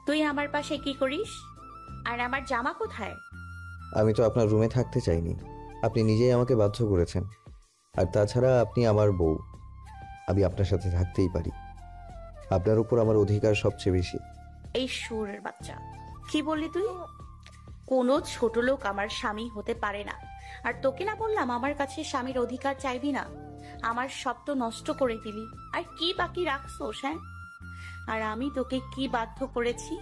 তুই আমার পাশে কি করিস? আর আমার জামা কোথায়? আমি তো আপনার রুমে থাকতে চাইনি, আপনি নিজেই আমাকে বাধ্য করেছেন। আর তাছাড়া আপনি আমার বউ, আমি আপনার সাথে থাকতেই পারি। আপনার উপর আমার অধিকার সবচেয়ে বেশি। এই সুরের বাচ্চা, কি বললি তুই? কোনো ছোট লোক আমার স্বামী হতে পারে না। আর তোকে না বললাম আমার কাছে স্বামীর অধিকার চাইবি না? আমার সব তো নষ্ট করে দিলি। আর কি বাকি রাখছোস? হ্যাঁ, আর আমি তোকে কি বাধ্য করেছি?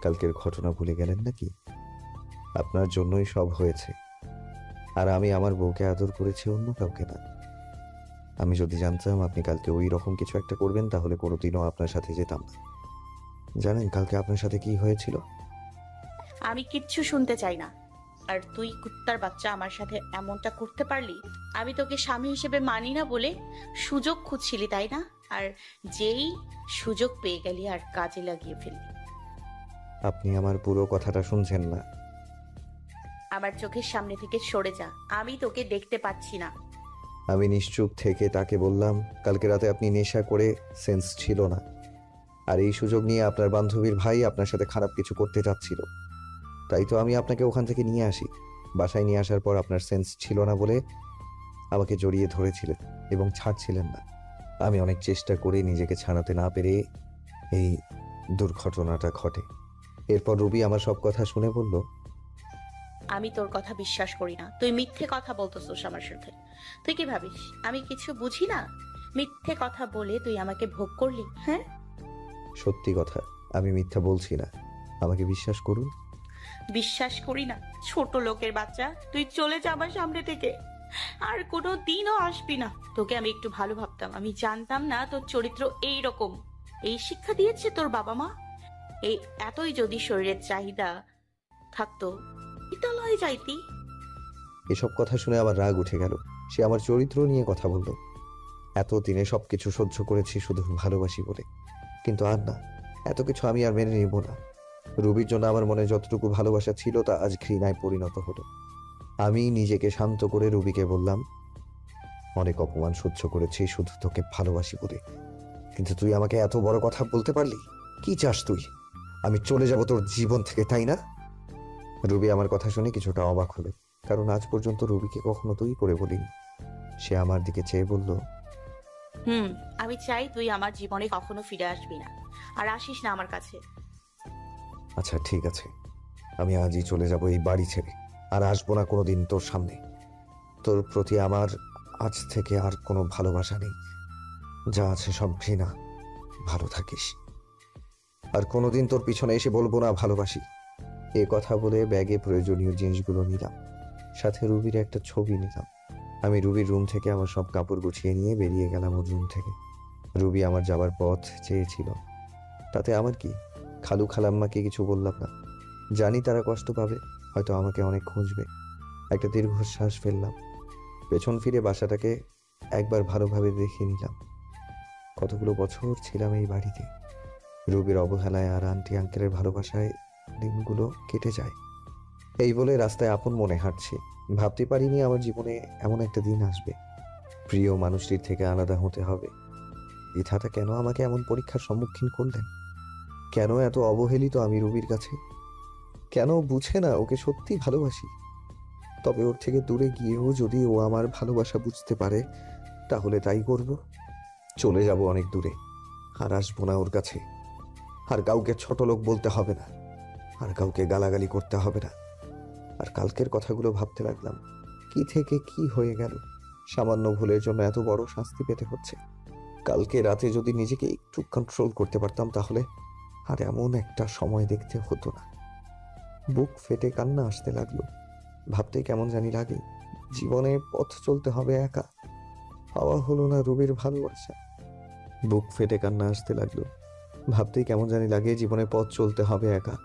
কালকের ঘটনা ভুলে গেলেন নাকি? আপনার জন্যই সব হয়েছে। আর আমি আমার বউকে আদর করেছি, অন্য কাউকে না। আমি যদি জানতাম আপনি কালকে ওই রকম কিছু একটা করবেন, তাহলে কোনোদিনও আপনার সাথে যেতাম না। জানেন কালকে আপনার সাথে কি হয়েছিল? আমি কিচ্ছু শুনতে চাই না। আর তুই কুত্তার বাচ্চা আমার সাথে এমনটা করতে পারলি? আমি তোকে স্বামী হিসেবে মানি না বলে সুযোগ খুঁজছিলি, তাই না? আর যেই সুযোগ পেয়ে গেলি আর কাজে লাগিয়ে ফেললি। আপনি আমার পুরো কথাটা শুনছেন না। আমার চোখের সামনে থেকে সরে যা, আমি তোকে দেখতে পাচ্ছি না। আমি নিশ্চুপ থেকে তাকে বললাম, কালকে রাতে আপনি নেশা করে সেন্স ছিল না, আর এই সুযোগ নিয়ে আপনার বান্ধবীর ভাই আপনার সাথে খারাপ কিছু করতে চাচ্ছিল। তাই তো আমি আপনাকে ওখান থেকে নিয়ে আসি। বাসায় নিয়ে আসার পর আপনার সেন্স ছিল না বলে আমাকে জড়িয়ে ধরেছিলেন এবং ছাড়ছিলেন না। আমি অনেক চেষ্টা করে নিজেকে ছাড়াতে না পেরে এই দুর্ঘটনাটা ঘটে। এরপর রুবি আমার সব কথা শুনে বলল, আমি তোর কথা বিশ্বাস করি না। তুই মিথ্যে কথা বলতেছিস আমার সাথে। তুই কি ভাবিস আমি কিছু বুঝি না? মিথ্যে কথা বলে তুই আমাকে ভোগ করলি, হ্যাঁ? সত্যি কথা, আমি মিথ্যা বলছি না, আমাকে বিশ্বাস করুন। বিশ্বাস করি না? ছোট লোকের বাচ্চা, তুই চলে যা আমার সামনে থেকে। আর কোনো দিনও আসবি না। তোকে আমি একটু ভালো ভাবতাম, আমি জানতাম না তোর চরিত্র এই রকম। এই শিক্ষা দিয়েছে তোর বাবা মা? এই এতই যদি শরীরের চাহিদা থাকতো, বিদ্যালয়ে যাইতি। এসব কথা শুনে আমার রাগ উঠে গেল। সে আমার চরিত্র নিয়ে কথা বলল। এতদিনে সবকিছু সহ্য করেছি শুধু ভালোবাসি বলে, কিন্তু আর না, এত কিছু আমি আর মেনে নিব না। রুবির জন্য আমার মনে যতটুকু ভালোবাসা ছিল তা আজ ঘৃণায় পরিণত হলো। আমি নিজেকে শান্ত করে রুবিকে বললাম, অনেক অপমান সহ্য করেছি শুধু তোকে ভালোবাসি বলে, কিন্তু তুই আমাকে এত বড় কথা বলতে পারলি? কি চাস তুই? আমি চলে যাব তোর জীবন থেকে, তাই না? রুবি আমার কথা শুনে কিছুটা অবাক হলো, কারণ আজ পর্যন্ত রুবিকে কখনো তুই করে বলিনি। সে আমার দিকে চেয়ে বলল, আমি চাই তুই আমার জীবনে কখনো ফিরে আসবি না, আর আসিস না আমার কাছে। আচ্ছা ঠিক আছে, আমি আজই চলে যাব এই বাড়ি ছেড়ে, আর আসবো না কোনোদিন তোর সামনে। তোর প্রতি আমার আজ থেকে আর কোনো ভালোবাসা নেই, যা আছে সব ঘৃণা। ভালো থাকিস। আর কোনোদিন তোর পিছনে এসে বলবো না ভালোবাসি। এ কথা বলে ব্যাগে প্রয়োজনীয় জিনিসগুলো নিলাম, সাথে রুবির একটা ছবি নিলাম। আমি রুবির রুম থেকে আমার সব কাপড় গুছিয়ে নিয়ে বেরিয়ে গেলাম ওর রুম থেকে। রুবি আমার যাবার পথ চেয়েছিল, তাতে আমার কি? খালু খালাম্মাকে কিছু বললাম না, জানি তারা কষ্ট পাবে, হয়তো আমাকে অনেক খুঁজবে। একটা দীর্ঘশ্বাস ফেললাম, পেছন ফিরে বাসাটাকে একবার ভালোভাবে দেখে নিলাম। কতগুলো বছর ছিলাম এই বাড়িতে। রুবির অবহেলায় আর আন্টি আঙ্কেলের ভালোবাসায় দিনগুলো কেটে যায়। এই বলে রাস্তায় আপন মনে হাঁটছি। ভাবতে পারিনি আমার জীবনে এমন একটা দিন আসবে, প্রিয় মানুষটির থেকে আলাদা হতে হবে। বিধাতা কেন আমাকে এমন পরীক্ষার সম্মুখীন করলেন? কেন এত অবহেলিত আমি রুবির কাছে? কেন বুঝে না ওকে সত্যি ভালোবাসি? তবে ওর থেকে দূরে গিয়েও যদি ও আমার ভালোবাসা বুঝতে পারে, তাহলে তাই করব। চলে যাব অনেক দূরে, আর আসবো না ওর কাছে। আর কাউকে ছোট লোক বলতে হবে না, আর কাউকে গালাগালি করতে হবে না। আর কালকের কথাগুলো ভাবতে লাগলাম, কি থেকে কি হয়ে গেল। সামান্য ভুলের জন্য এত বড় শাস্তি পেতে হচ্ছে। কালকে রাতে যদি নিজেকে একটু কন্ট্রোল করতে পারতাম, তাহলে আর এমন একটা সময় দেখতে হতো না। বুক ফেটে কান্না আসতে লাগলো। ভাবতে কেমন জানি লাগে, জীবনে পথ চলতে হবে একা, পাওয়া হলো না রুবির ভালোবাসা। বুক ফেটে কান্না আসতে লাগলো। ভাবতেই কেমন জানি লাগে, জীবনে পথ চলতে হবে একা,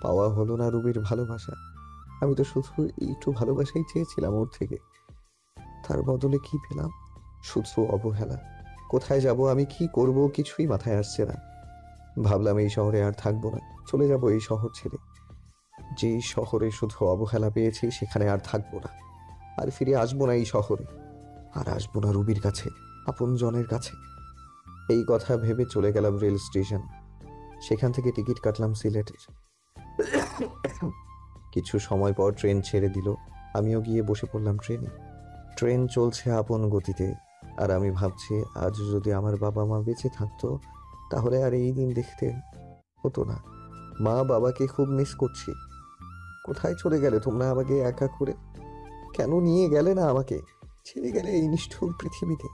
পাওয়া হলো না রুবির ভালোবাসা। আমি তো শুধু একটু ভালোবাসাই চেয়েছিলাম ওর থেকে, তার বদলে কি পেলাম? শুধু অবহেলা। কোথায় যাব, আমি কি করব, কিছুই মাথায় আসছে না। ভাবলাম এই শহরে আর থাকবো না, চলে যাব এই শহর ছেড়ে। যেই শহরে শুধু অবহেলা পেয়েছি সেখানে আর থাকবো না, আর ফিরে আসবো না এই শহরে, আর আসবো না রুবির কাছে, আপন জনের কাছে। এই কথা ভেবে চলে গেলাম রেল স্টেশন। সেখান থেকে টিকিট কাটলাম সিলেটের। কিছু সময় পর ট্রেন ছেড়ে দিল। আমিও গিয়ে বসে পড়লাম ট্রেনে। ট্রেন চলছে আপন গতিতে, আর আমি ভাবছি আজ যদি আমার বাবা মা বেঁচে থাকতো তাহলে আর এই দিন দেখতে হতো না। মা বাবাকে খুব মিস করছি। কোথায় চলে গেলে তোমরা আমাকে একা করে? কেন নিয়ে গেলে না আমাকে? ছেড়ে গেলে এই নিষ্ঠুর পৃথিবীতে,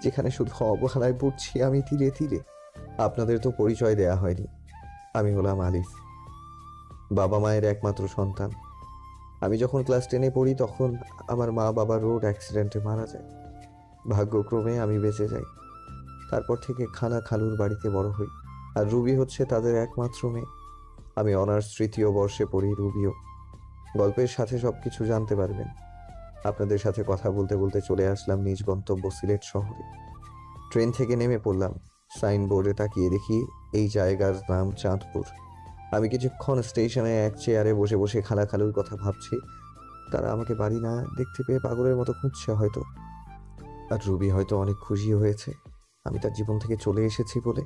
যেখানে শুধু অবহেলায় পড়ছি আমি ধীরে ধীরে। আপনাদের তো পরিচয় দেয়া হয়নি। আমি হলাম আলিফ, বাবা মায়ের একমাত্র সন্তান। আমি যখন ক্লাস 10-এ পড়ি তখন আমার মা বাবা রোড অ্যাক্সিডেন্টে মারা যায়। ভাগ্যক্রমে আমি বেঁচে যাই। তারপর থেকে খালা খালুর বাড়িতে বড় হই, আর রুবি হচ্ছে তাদের একমাত্র মেয়ে। আমি অনার্স 3য় বর্ষে পড়ি, রুবিও। গল্পের সাথে সবকিছু জানতে পারবেন। আপনাদের সাথে কথা বলতে বলতে চলে আসলাম নিজ গন্তব্য সিলেট শহরে। ট্রেন থেকে নেমে পড়লাম। সাইনবোর্ডে তাকিয়ে দেখি এই জায়গার নাম চাঁদপুর। আমি কিছুক্ষণ স্টেশনে এক চেয়ারে বসে বসে খালা খালুর কথা ভাবছি। তারা আমাকে বাড়ি না দেখতে পেয়ে পাগলের মতো খুঁজছে হয়তো। আর রুবি হয়তো অনেক খুশি হয়েছে আমি তার জীবন থেকে চলে এসেছি বলে।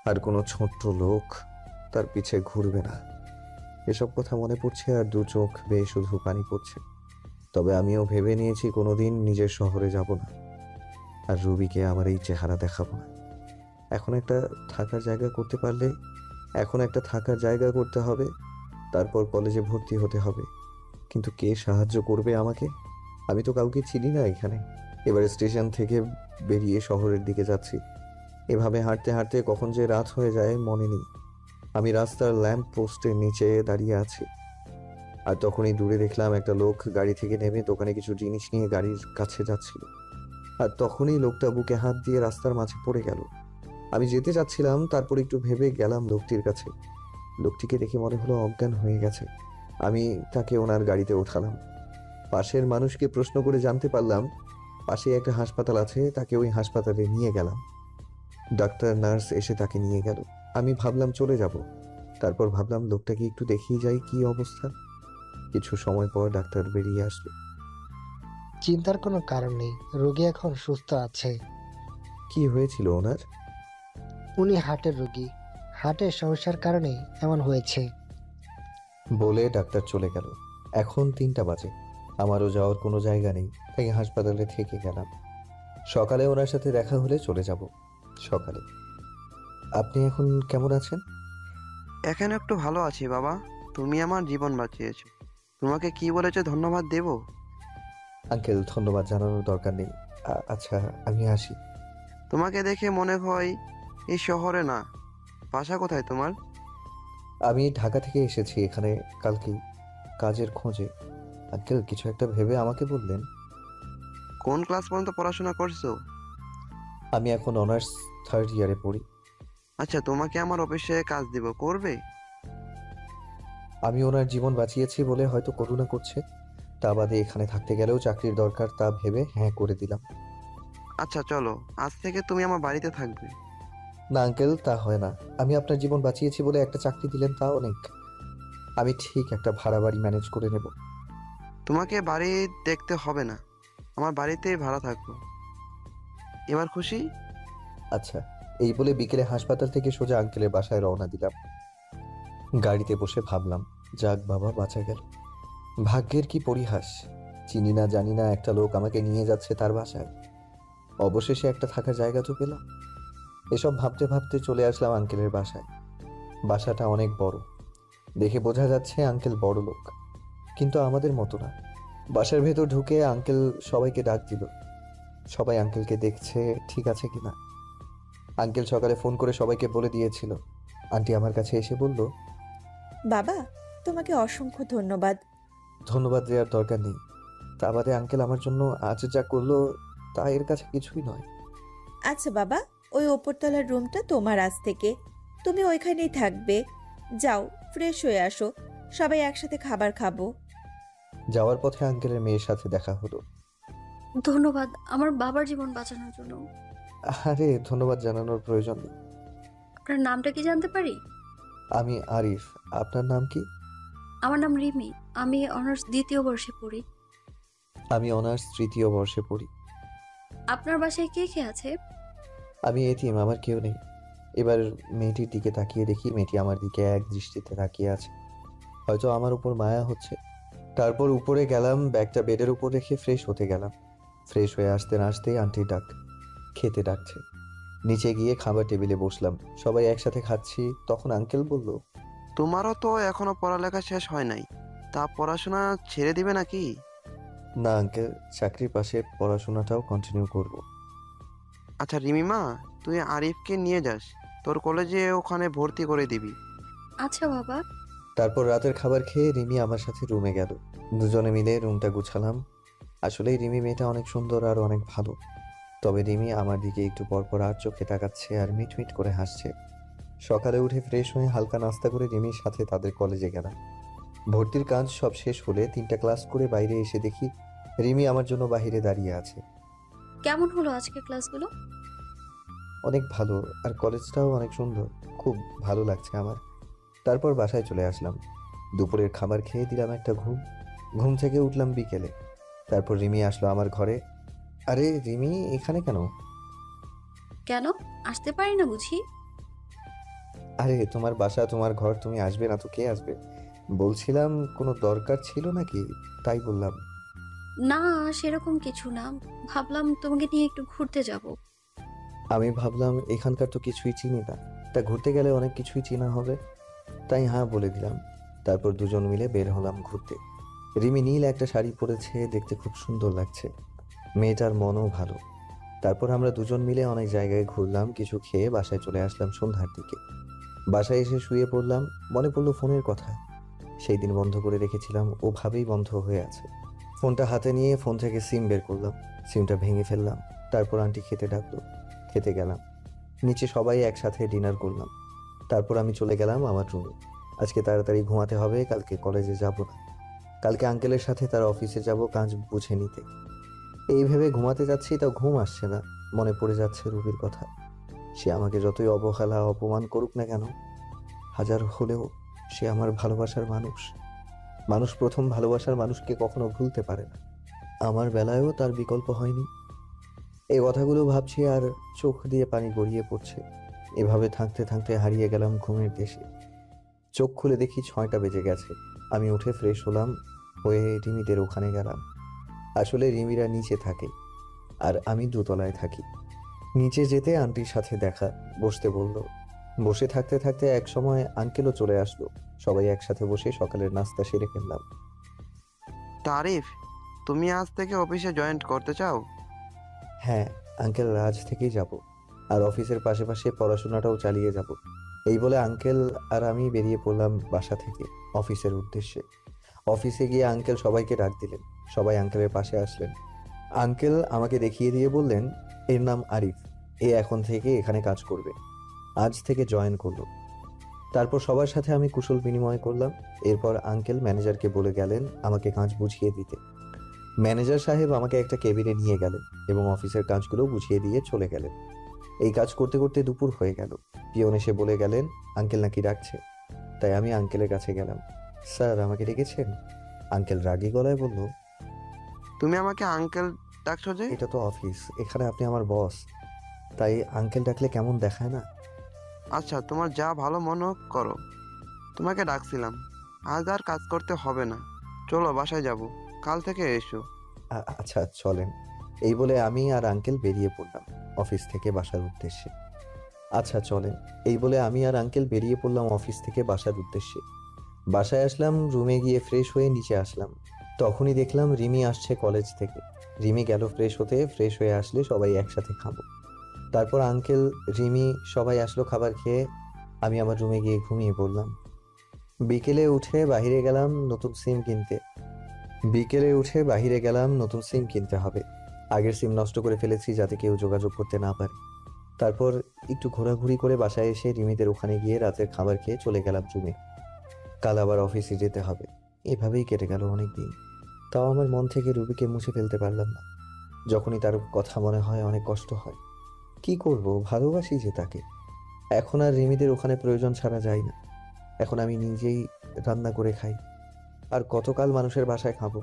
আর কোনো ছোট্ট লোক তার পিছে ঘুরবে না। এসব কথা মনে পড়ছে আর দু চোখ বেয়ে শুধু পানি পড়ছে। তবে আমিও ভেবে নিয়েছি কোনোদিন নিজের শহরে যাব না, আর রুবিকে আমার এই চেহারা দেখাবো না। এখন একটা থাকার জায়গা করতে হবে, তারপর কলেজে ভর্তি হতে হবে। কিন্তু কে সাহায্য করবে আমাকে? আমি তো কাউকে চিনি না এখানে। এবার স্টেশন থেকে বেরিয়ে শহরের দিকে যাচ্ছি। এভাবে হাঁটতে হাঁটতে কখন যে রাত হয়ে যায় মনে নেই। আমি রাস্তার ল্যাম্প পোস্টের নিচে দাঁড়িয়ে আছি, আর তখনই দূরে দেখলাম একটা লোক গাড়ি থেকে নেমে দোকানে কিছু জিনিস নিয়ে গাড়ির কাছে যাচ্ছিল। আর তখনই লোকটা বুকে হাত দিয়ে রাস্তার মাঝে পড়ে গেল। আমি যেতে চাচ্ছিলাম, তারপর একটু ভেবে গেলাম লোকটির কাছে। লোকটিকে দেখে মনে হলো অজ্ঞান হয়ে গেছে। আমি তাকে ওনার গাড়িতে ওঠালাম। পাশের মানুষকে প্রশ্ন করে জানতে পারলাম পাশে একটা হাসপাতাল আছে, তাকে ওই হাসপাতালে নিয়ে গেলাম। ডাক্তার নার্স এসে তাকে নিয়ে গেল। আমি ভাবলাম চলে যাব, তারপর ভাবলাম লোকটাকে একটু দেখিয়ে যাই কি অবস্থা। কিছু সময় পর ডাক্তার বেরিয়ে আসলো। চিন্তার কোনো কারণ নেই, রোগী এখন সুস্থ আছে। কি হয়েছিল ওনার? উনি হার্টের রোগী, হার্টের সমস্যার কারণে এমন হয়েছে। বলে ডাক্তার চলে গেল। এখন 3টা বাজে। আমারও যাওয়ার কোনো জায়গা নেই, তাই হাসপাতালে থেকে গেলাম। সকালে ওনার সাথে দেখা হলে চলে যাব সকালে। আপনি এখন কেমন আছেন? এখন একটু ভালো আছি বাবা। তুমি আমার জীবন বাঁচিয়েছো। তোমাকে কি বলেছে ধন্যবাদ দেব? আঙ্কেল, ধন্যবাদ জানানোর দরকার নেই। আচ্ছা, আমি আসি। তোমাকে দেখে মনে হয় এই শহরে না। বাসা কোথায় তোমার? আমি ঢাকা থেকে এসেছি এখানে কালকেই, কাজের খোঁজে। আঙ্কেল, কিছু একটা ভেবে আমাকে বললেন। কোন ক্লাস পর্যন্ত পড়াশোনা করছো? আমি এখন অনার্স 3rd ইয়ারে পড়ি। আচ্ছা, তোমাকে আমার অফিসে কাজ দিব, করবে? আমি ওনার জীবন বাঁচিয়েছি বলে হয়তো করুণা করছে, তা বাদে এখানে থাকতে গেলেও চাকরির দরকার, তা ভেবে হ্যাঁ করে দিলাম। আচ্ছা চলো, আজ থেকে তুমি আমার বাড়িতে থাকবে। না আঙ্কেল, তা হয় না। আমি আপনার জীবন বাঁচিয়েছি বলে একটা চাকরি দিলেন, তা অনেক। আমি ঠিক একটা ভাড়া বাড়ি ম্যানেজ করে নেব। তোমাকে বাড়ি দেখতে হবে না, আমার বাড়িতেই ভাড়া থাকবো। এবার খুশি? আচ্ছা। এই বলে বিকেলে হাসপাতাল থেকে সোজা আঙ্কেলের বাসায় রওনা দিলাম। গাড়িতে বসে ভাবলাম, যাক বাবা, বাঁচা গেল। ভাগ্যের কি পরিহাস! চিনি না জানি না একটা লোক আমাকে নিয়ে যাচ্ছে তার বাসায়। অবশেষে একটা থাকার জায়গা তো পেলাম। এসব ভাবতে ভাবতে চলে আসলাম আঙ্কেলের বাসায়। বাসাটা অনেক বড়, দেখে বোঝা যাচ্ছে আঙ্কেল বড় লোক, কিন্তু আমাদের মতো না। বাসার ভেতর ঢুকে আঙ্কেল সবাইকে ডাক দিল। সবাই আঙ্কেলকে দেখছে ঠিক আছে কিনা। আঙ্কেল সকালে ফোন করে সবাইকে বলে দিয়েছিল। আন্টি আমার কাছে এসে বলল, বাবা, তোমাকে অসংখ্য ধন্যবাদ। ধন্যবাদ দেওয়ার দরকার নেই। তা বাদে আঙ্কেল আমার জন্য আজ যা করলো তা এর কাছে কিছুই নয়। আচ্ছা বাবা, ওই ওপরতলার রুমটা তোমার আজ থেকে, তুমি ওইখানেই থাকবে। যাও, ফ্রেশ হয়ে আসো, সবাই একসাথে খাবার খাবো। যাওয়ার পথে আঙ্কেলের মেয়ের সাথে দেখা হলো। ধন্যবাদ আমার বাবার জীবন বাঁচানোর জন্য। আরে, ধন্যবাদ জানানোর প্রয়োজন নেই। আপনার নামটা কি জানতে পারি? আমি আরিফ। আপনার নাম কি? আমার নাম রিমি, আমি অনার্স 2য় বর্ষে পড়ি। আমি অনার্স 3য় বর্ষে পড়ি। আপনার বাসায় কে কে আছে? আমি এতিম, আমার কেউ নেই। এবার মেয়েটির দিকে তাকিয়ে দেখি মেয়েটি আমার দিকে এক দৃষ্টিতে তাকিয়ে আছে, হয়তো আমার উপর মায়া হচ্ছে। তারপর উপরে গেলাম, ব্যাগটা বেডের উপর রেখে ফ্রেশ হতে গেলাম। ফ্রেশ হয়ে আসতে না আসতেই আন্টির ডাক, খেতে ডাকছে। নিচে গিয়ে খাবার টেবিলে বসলাম, সবাই একসাথে খাচ্ছি। তখন আঙ্কেল বলল, তোমারও তো এখনো পড়ালেখা শেষ হয় নাই, তা পড়াশোনা ছেড়ে দিবে নাকি? না আঙ্কেল, চাকরির পাশে পড়াশোনাটাও কন্টিনিউ করব। আচ্ছা রিমিমা, তুই আরিফকে নিয়ে যাস, তোর কলেজে ওখানে ভর্তি করে দিবি। আচ্ছা বাবা। তারপর রাতের খাবার খেয়ে রিমি আমার সাথে রুমে গেল। দুজনে মিলে রুমটা গুছালাম। আসলেই রিমি মেয়েটা অনেক সুন্দর আর অনেক ভালো। তবে রিমি আমার দিকে একটু পরপর আর চোখে তাকাচ্ছে আর মিটমিট করে হাসছে। সকালে উঠে ফ্রেশ হয়ে হালকা নাস্তা করে রিমির সাথে তাদের কলেজে গেলাম। ভর্তির কাজ সব শেষ হলে 3টা ক্লাস করে বাইরে এসে দেখি রিমি আমার জন্য বাইরে দাঁড়িয়ে আছে। কেমন হলো আজকের ক্লাসগুলো? অনেক ভালো, আর কলেজটাও অনেক সুন্দর, খুব ভালো লাগছে আমার। তারপর বাসায় চলে আসলাম। দুপুরের খাবার খেয়ে দিলাম একটা ঘুম। ঘুম থেকে উঠলাম বিকেলে। তারপর রিমি আসলো আমার ঘরে। আরে রিমি, এখানে কেন? কেন, আসতে পারি না বুঝি? আরে তোমার বাসা, তোমার ঘর, তুমি আসবে না তো কে আসবে? বলছিলাম কোনো দরকার ছিল নাকি, তাই বললাম। না, সেরকম কিছু না, ভাবলাম তোমাকে নিয়ে একটু ঘুরতে যাব। আমি ভাবলাম এখানকার তো কিছুই চিনি না, তা ঘুরতে গেলে অনেক কিছুই চেনা হবে, তাই হ্যাঁ বলে দিলাম। তারপর দুজন মিলে বের হলাম ঘুরতে। রিমি নীল একটা শাড়ি পরেছে, দেখতে খুব সুন্দর লাগছে। মেয়েটার মনও ভালো। তারপর আমরা দুজন মিলে অনেক জায়গায় ঘুরলাম, কিছু খেয়ে বাসায় চলে আসলাম সন্ধ্যার দিকে। বাসায় এসে শুয়ে পড়লাম। মনে পড়লো ফোনের কথা। সেই দিন বন্ধ করে রেখেছিলাম, ওভাবেই বন্ধ হয়ে আছে। ফোনটা হাতে নিয়ে ফোন থেকে সিম বের করলাম, সিমটা ভেঙে ফেললাম। তারপর আন্টি খেতে ডাকলো, খেতে গেলাম। নিচে সবাই একসাথে ডিনার করলাম। তারপর আমি চলে গেলাম আমার রুমে। আজকে তাড়াতাড়ি ঘুমাতে হবে, কালকে কলেজে যাব না। কালকে আঙ্কেলের সাথে তার অফিসে যাব কাজ বুঝে নিতে। এই ভেবে ঘুমাতে যাচ্ছি, তাও ঘুম আসছে না। মনে পড়ে যাচ্ছে রুবির কথা। সে আমাকে যতই অবহেলা অপমান করুক না কেন, হাজার হলেও সে আমার ভালোবাসার মানুষ। মানুষ প্রথম ভালোবাসার মানুষকে কখনো ভুলতে পারে না। আমার বেলায়ও তার বিকল্প হয়নি। এই কথাগুলো ভাবছি আর চোখ দিয়ে পানি গড়িয়ে পড়ছে। এভাবে থাকতে থাকতে হারিয়ে গেলাম ঘুমের দেশে। চোখ খুলে দেখি 6টা বেজে গেছে। আমি উঠে ফ্রেশ হলাম, হয়ে রিমিদের ওখানে গেলাম। আসলে রিমিরা নিচে থাকে আর আমি দোতলায় থাকি। নিচে যেতে আন্টির সাথে দেখা, বসতে বলল। বসে থাকতে থাকতে এক সময় আঙ্কেলও চলে আসলো। সবাই একসাথে বসে সকালের নাস্তা সেরে ফেললাম। তারিফ, তুমি আজ থেকে অফিসে জয়েন করতে চাও? হ্যাঁ আঙ্কেল, আজ থেকেই যাব, আর অফিসের পাশে পড়াশোনাটাও চালিয়ে যাব। এই বলে আঙ্কেল আর আমি বেরিয়ে পড়লাম বাসা থেকে অফিসের উদ্দেশ্যে। অফিসে গিয়ে আঙ্কেল সবাইকে ডাক দিলেন। সবাই আঙ্কেলের পাশে আসলেন। আঙ্কেল আমাকে দেখিয়ে দিয়ে বললেন, এর নাম আরিফ, এ এখন থেকে এখানে কাজ করবে, আজ থেকে জয়েন করলো। তারপর সবার সাথে আমি কুশল বিনিময় করলাম। এরপর আঙ্কেল ম্যানেজারকে বলে গেলেন আমাকে কাজ বুঝিয়ে দিতে। ম্যানেজার সাহেব আমাকে একটা কেবিনে নিয়ে গেলেন এবং অফিসের কাজগুলো বুঝিয়ে দিয়ে চলে গেলেন। এই কাজ করতে করতে দুপুর হয়ে গেল। পিয়ন এসে বলে গেলেন আঙ্কেল নাকি ডাকছে। তাই আমি আঙ্কেলের কাছে গেলাম। স্যার, আমাকে ডেকেছেন? আঙ্কেল রাগী গলায় বলল, তুমি আমাকে আঙ্কেল ডাকছো যে? এটা তো অফিস, এখানে আপনি আমার বস, তাই আঙ্কেল ডাকলে কেমন দেখায় না? আচ্ছা, তোমার যা ভালো মনে করো। তোমাকে ডাকছিলাম, আজ আর কাজ করতে হবে না, চলো বাসায় যাব, কাল থেকে এসো। আচ্ছা চলেন। এই বলে আমি আর আঙ্কেল বেরিয়ে পড়লাম অফিস থেকে বাসার উদ্দেশ্যে। বাসায় আসলাম, রুমে গিয়ে ফ্রেশ হয়ে নিচে আসলাম। তখনই দেখলাম রিমি আসছে কলেজ থেকে। রিমি গেল ফ্রেশ হতে, ফ্রেশ হয়ে আসলে সবাই একসাথে খাবো। তারপর আঙ্কেল, রিমি সবাই আসলো খাবার খেয়ে। আমি আমার রুমে গিয়ে ঘুমিয়ে পড়লাম। বিকেলে উঠে বাহিরে গেলাম নতুন সিম কিনতে হবে। আগের সিম নষ্ট করে ফেলেছি যাতে কেউ যোগাযোগ করতে না পারে। তারপর একটু ঘোরাঘুরি করে বাসায় এসে রিমিদের ওখানে গিয়ে রাতের খাবার খেয়ে চলে গেলাম রুমে। কাল আবার অফিসে যেতে হবে। এভাবেই কেটে গেল অনেক দিন। তাও আমার মন থেকে রুবিকে মুছে ফেলতে পারলাম না। যখনই তার কথা মনে হয় অনেক কষ্ট হয়। কি করব, ভালোবাসি যে তাকে। এখন আর রিমিদের ওখানে প্রয়োজন ছাড়া যাই না। এখন আমি নিজেই রান্না করে খাই। আর কতকাল মানুষের বাসায় খাবো?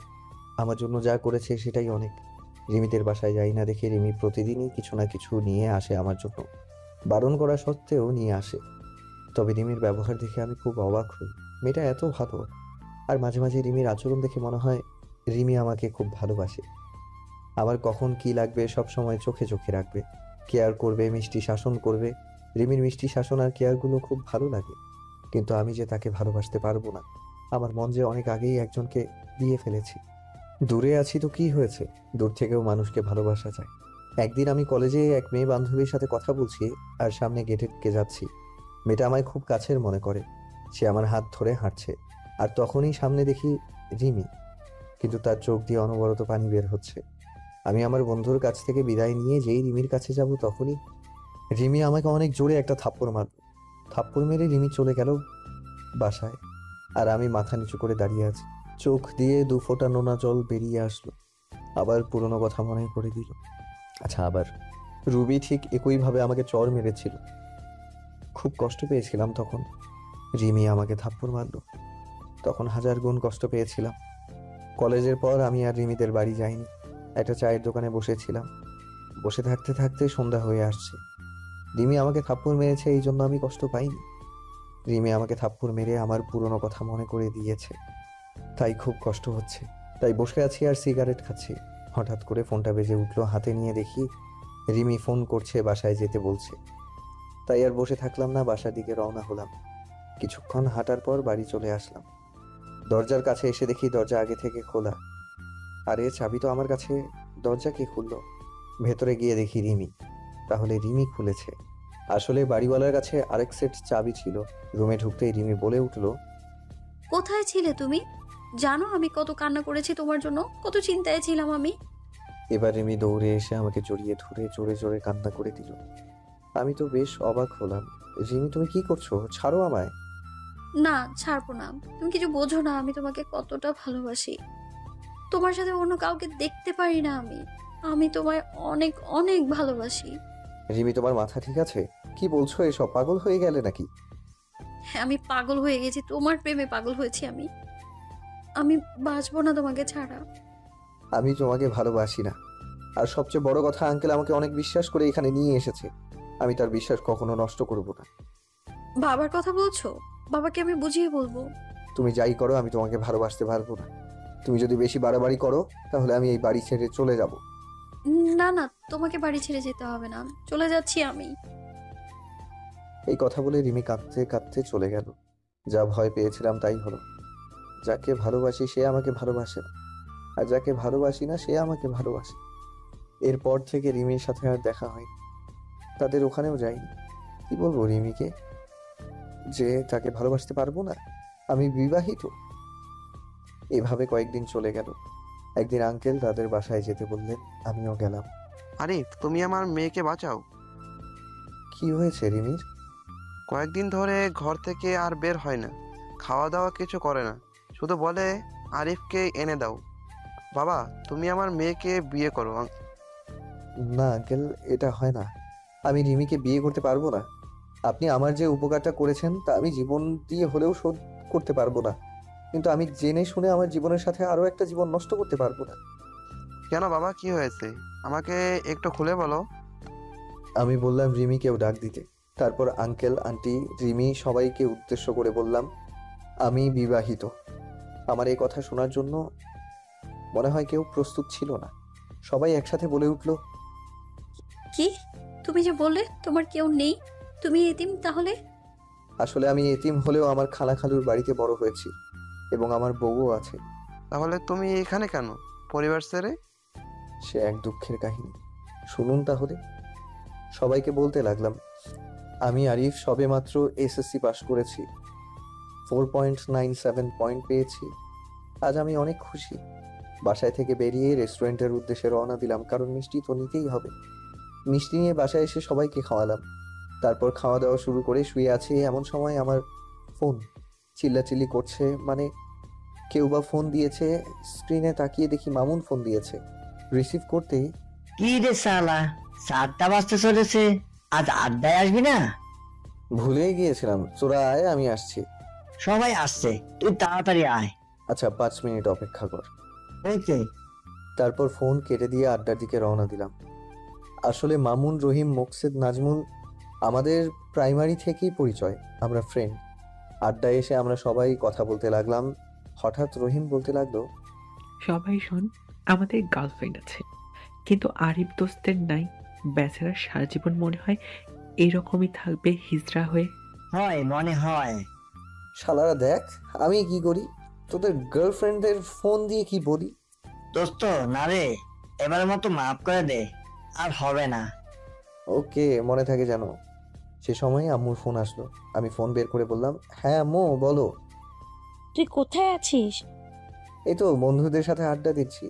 আমার জন্য যা করেছে সেটাই অনেক। রিমিদের বাসায় যাই না দেখে রিমি প্রতিদিনই কিছু না কিছু নিয়ে আসে আমার জন্য। বারণ করা সত্ত্বেও নিয়ে আসে। তবে রিমির ব্যবহার দেখে আমি খুব অবাক হই। মেয়েটা এত ভালো, আর মাঝে মাঝে রিমির আচরণ দেখে মনে হয় রিমি আমাকে খুব ভালোবাসে। আমার কখন কি লাগবে সব সময় চোখে চোখে রাখবে, কেয়ার করবে, মিষ্টি শাসন করবে। রিমির মিষ্টি শাসন আর কেয়ারগুলো খুব ভালো লাগে। কিন্তু আমি যে তাকে ভালোবাসতে পারবো না। আমার মন যে অনেক আগেই একজনকে দিয়ে ফেলেছি। দূরে আছি তো কি হয়েছে, দূর থেকেও মানুষকে ভালোবাসা যায়। একদিন আমি কলেজে এক মেয়ে বান্ধবীর সাথে কথা বলছি, আর সামনে গেটে ঢুকে যাচ্ছি। মেয়েটা আমায় খুব কাছের মনে করে। সে আমার হাত ধরে হাঁটছে, আর তখনই সামনে দেখি রিমি। কিন্তু তার চোখ দিয়ে অনবরত পানি বের হচ্ছে। আমি আমার বন্ধুর কাছ থেকে বিদায় নিয়ে যেই রিমির কাছে যাব, তখনই রিমি আমাকে অনেক জোরে একটা থাপ্পড় মারল। থাপ্পড় মেরে রিমি চলে গেল বাসায়, আর আমি মাথা নিচু করে দাঁড়িয়ে আছি। চোখ দিয়ে 2 ফোঁটা নোনা জল বেরিয়ে আসলো। আবার পুরনো কথা মনে করে দিল। আচ্ছা, আবার রুবি ঠিক একইভাবে আমাকে চড় মেরেছিল। খুব কষ্ট পেয়েছিলাম তখন। রিমি আমাকে থাপ্পড় মারল, তখন 1000 গুণ কষ্ট পেয়েছিলাম। কলেজের পর আমি আর রিমিদের বাড়ি যাইনি। একটা চায়ের দোকানে বসেছিলাম। বসে থাকতে থাকতে সন্ধ্যা হয়ে আসছে। রিমি আমাকে থাপ্পড় মেরেছে, এই জন্য আমি কষ্ট পাইনি। রিমি আমাকে থাপ্পড় মেরে আমার পুরনো কথা মনে করে দিয়েছে, তাই খুব কষ্ট হচ্ছে। তাই বসে আছি আর সিগারেট খাচ্ছি। হঠাৎ করে ফোনটা বেজে উঠলো। হাতে নিয়ে দেখি রিমি ফোন করছে, বাসায় যেতে বলছে। তাই আর বসে থাকলাম না, বাসার দিকে রওনা হলাম। কিছুক্ষণ হাঁটার পর বাড়ি চলে আসলাম। দরজার কাছে এসে দেখি দরজা আগে থেকে খোলা। আরে চাবি তো আমার কাছে, দরজা কে খুললো? ভেতরে গিয়ে দেখি রিমি। তাহলে রিমি খুলেছে। আসলে বাড়িওয়ালার কাছে আরেক সেট চাবি ছিল। রুমে ঢুকতেই রিমি বলে উঠলো, কোথায় ছিলে তুমি? জানো আমি কত কান্না করেছি তোমার জন্য, কত চিন্তায় ছিলাম আমি। এবার রিমি দৌড়ে এসে আমাকে জড়িয়ে ধরে জোরে জোরে কান্না করে দিল। আমি তো বেশ অবাক হলাম। রিমি, তুমি কি করছো? ছাড়ো আমায়। না, ছাড়বো না। তুমি কিছু বোঝো না আমি তোমাকে কতটা ভালোবাসি। তোমার সাথে অন্য কাউকে দেখতে পারি না আমি। আমি তোমায় অনেক অনেক ভালোবাসি। রিমি, তোমার মাথা ঠিক আছে? কি বলছো এসব? পাগল হয়ে গেলে নাকি? হ্যাঁ, আমি পাগল হয়ে গেছি, তোমার প্রেমে পাগল হয়েছি আমি। আমি বাঁচবো না তোমাকে ছাড়া। আমি তোমাকে ভালোবাসি না। আর সবচেয়ে বড় কথা, আঙ্কেল আমাকে অনেক বিশ্বাস করে এখানে নিয়ে এসেছে। আমি তার বিশ্বাস কখনো নষ্ট করব না। বাবার কথা বলছো? বাবাকে আমি বুঝিয়ে বলবো। তুমি যাই করো, আমি তোমাকে ভালোবাসতে পারবো না। তুমি যদি বেশি বাড়াবাড়ি করো, তাহলে আমি এই বাড়ি ছেড়ে চলে যাব। না না, তোমাকে বাড়ি ছেড়ে যেতে হবে না, চলে যাচ্ছি আমি। এই কথা বলে রিমি কাঁদতে কাঁদতে চলে গেল। যা ভয় পেয়েছিলাম তাই হলো। যাকে ভালোবাসি সে আমাকে ভালোবাসে না, আর যাকে ভালোবাসি না সে আমাকে ভালোবাসে। এরপর থেকে রিমির সাথে আর দেখা হয়নি। তাদের ওখানেও যাইনি। কি বলবো রিমিকে, যে তাকে ভালোবাসতে পারবো না? আমি বিবাহিত। এভাবে কয়েকদিন চলে গেল। একদিন আঙ্কেল তাদের বাসায় যেতে বললেন, আমিও গেলাম। আরে তুমি আমার মেয়েকে বাঁচাও। কি হয়েছে রিমির? কয়েকদিন ধরে ঘর থেকে আর বের হয় না, খাওয়া দাওয়া কিছু করে না, শুধু বলে আরিফকে এনে দাও। বাবা, তুমি আমার মেয়েকে বিয়ে করো। না আঙ্কেল, এটা হয় না। আমি রিমিকে বিয়ে করতে পারবো না। আপনি আমার যে উপকারটা করেছেন তা আমি জীবন দিয়ে হলেও শোধ করতে পারবো না, কিন্তু আমি জেনে শুনে আমার জীবনের সাথে আরো একটা জীবন নষ্ট করতে পারবো না। কেন বাবা, কি হয়েছে? আমাকে একটু খুলে বলো। আমি বললাম রিমিকেও ডাক দিতে। তারপর আঙ্কেল, আন্টি, রিমি সবাইকে উদ্দেশ্য করে বললাম, আমি বিবাহিত। আমার এই কথা শোনার জন্য মনে হয় কেউ প্রস্তুত ছিল না। সবাই একসাথে বলে উঠল, কি? তুমি যে বললে তোমার কেউ নেই, তুমি এতিম তাহলে? আসলে আমি এতিম হলেও আমার খালা খালুর বাড়িতে বড় হয়েছি, এবং আমার বউও আছে। তাহলে তুমি এখানে কেন, পরিবার ছেড়ে? সে এক দুঃখের কাহিনী। শুনুন তাহলে। সবাইকে বলতে লাগলাম, আমি আরিফ সবেমাত্র এসএসসি পাশ করেছি, 4.97 পয়েন্ট পেয়েছি। আজ আমি অনেক খুশি। বাসায় থেকে বেরিয়ে রেস্টুরেন্টের উদ্দেশ্যে রওনা দিলাম, কারণ মিষ্টি তো নিতেই হবে। মিষ্টি নিয়ে বাসায় এসে সবাইকে খাওয়ালাম। তারপর খাওয়া দাওয়া শুরু করে শুয়ে আছি, এমন সময় আমার ফোন চিল্লাচিল্লি করছে, মানে কেউ বা ফোন দিয়েছে। স্ক্রিনে তাকিয়ে দেখি মামুন ফোন দিয়েছে। রিসিভ করতেই, কি রে শালা, 7টা বাজতে চলেছে, আজ আড্ডায় আসবি না? ভুলেই গিয়েছিলাম। তোরা আয়, আমি আসছি। সবাই আসছে, তুই তাড়াতাড়ি আয়। আচ্ছা, 5 মিনিট অপেক্ষা কর। ওকে। তারপর ফোন কেটে দিয়ে আড্ডার দিকে রওনা দিলাম। আসলে মামুন, রহিম, মোকসেদ, নাজমুল আমাদের প্রাইমারি থেকেই পরিচয়, আমরা ফ্রেন্ড। আড্ডায় এসে আমরা সবাই কথা বলতে লাগলাম। হঠাৎ রহিম বলতে লাগলো, সবাই শোন, আমাদের গার্লফ্রেন্ড আছে, কিন্তু আরিফ দোস্তের নাই। বেচারা সারা জীবন মনে হয় এরকমই থাকবে হিজড়া হয়ে। হয় মনে হয়। শালারা দেখ আমি কি করি, তোদের গার্লফ্রেন্ডদের ফোন দিয়ে কি বলি। দোস্ত না রে, এবারের মতো মাফ করে দে, আর হবে না। ওকে, মনে থাকে যেন। সে সময় আম্মুর ফোন আসলো। আমি ফোন বের করে বললাম, হ্যাঁ আম্মু বলো। তুই কোথায় আছিস? এই তো বন্ধুদের সাথে আড্ডা দিচ্ছি।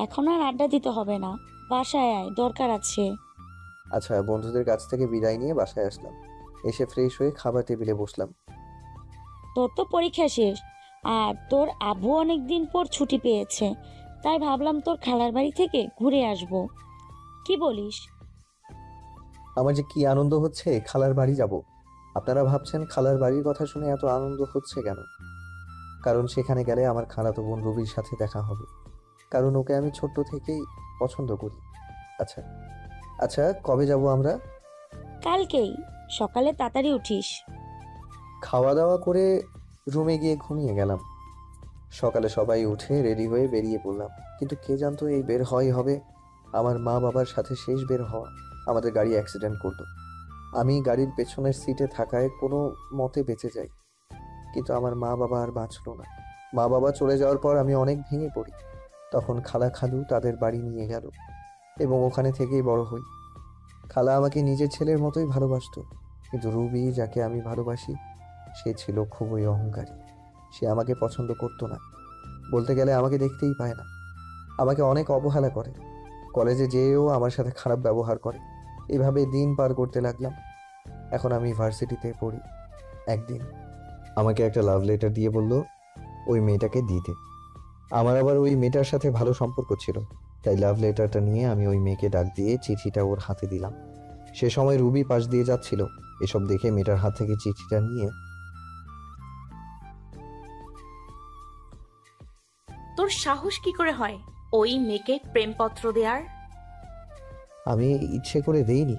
এখন আর আড্ডা দিতে হবে না, বাসায় আয়, দরকার আছে। আচ্ছা, বন্ধুদের কাছ থেকে বিদায় নিয়ে বাসায় আসলাম। এসে ফ্রেশ হয়ে খাবার টেবিলে বসলাম। তোর তো পরীক্ষা শেষ, আর তোর আব্বু অনেকদিন পর ছুটি পেয়েছে, তাই ভাবলাম তোর খালার বাড়ি থেকে ঘুরে আসব। কি বলিস? আমার যে কি আনন্দ হচ্ছে, খালার বাড়ি যাব। আপনারা ভাবছেন খালার বাড়ির কথা শুনে এত আনন্দ হচ্ছে কেন? কারণ সেখানে গেলে আমার খালাতো বোন রুবির সাথে দেখা হবে। কারণ ওকে আমি ছোট্ট থেকেই পছন্দ করি। আচ্ছা আচ্ছা, কবে যাব আমরা? কালকেই সকালে তাড়াতাড়ি উঠিস। খাওয়া দাওয়া করে রুমে গিয়ে ঘুমিয়ে গেলাম। সকালে সবাই উঠে রেডি হয়ে বেরিয়ে পড়লাম, কিন্তু কে জানতো এই বের হওয়াই হবে আমার মা বাবার সাথে শেষ বের হওয়া। আমাদের গাড়ি অ্যাক্সিডেন্ট করলো। আমি গাড়ির পেছনের সিটে থাকায় কোনো মতে বেঁচে যাই, কিন্তু আমার মা বাবা আর বাঁচলো না। মা বাবা চলে যাওয়ার পর আমি অনেক ভেঙে পড়ি। তখন খালা খালু তাদের বাড়ি নিয়ে গেল এবং ওখানে থেকেই বড় হই। খালা আমাকে নিজের ছেলের মতোই ভালোবাসতো, কিন্তু রুবি যাকে আমি ভালোবাসি সে ছিল খুবই অহংকারী। সে আমাকে পছন্দ করতো না, বলতে গেলে আমাকে দেখতেই পায় না। আমাকে অনেক অবহেলা করে, কলেজে যেয়েও আমার সাথে খারাপ ব্যবহার করে। এভাবে দিন পার করতে লাগলাম। এখন আমি ভার্সিটিতে পড়ি। একদিন আমাকে একটা লাভ লেটার দিয়ে বলল ওই মেয়েটাকে দিতে। আমার আবার ওই মেয়েটার সাথে ভালো সম্পর্ক ছিল, তাই লাভ লেটারটা নিয়ে আমি ওই মেয়েকে ডাক দিয়ে চিঠিটা ওর হাতে দিলাম। সে সময় রুবি পাশ দিয়ে যাচ্ছিল। এসব দেখে মেয়েটার হাত থেকে চিঠিটা নিয়ে, তোর সাহস কি করে হয় ওই মেয়েকে প্রেমপত্র দেওয়ার? আমি ইচ্ছে করে দেইনি।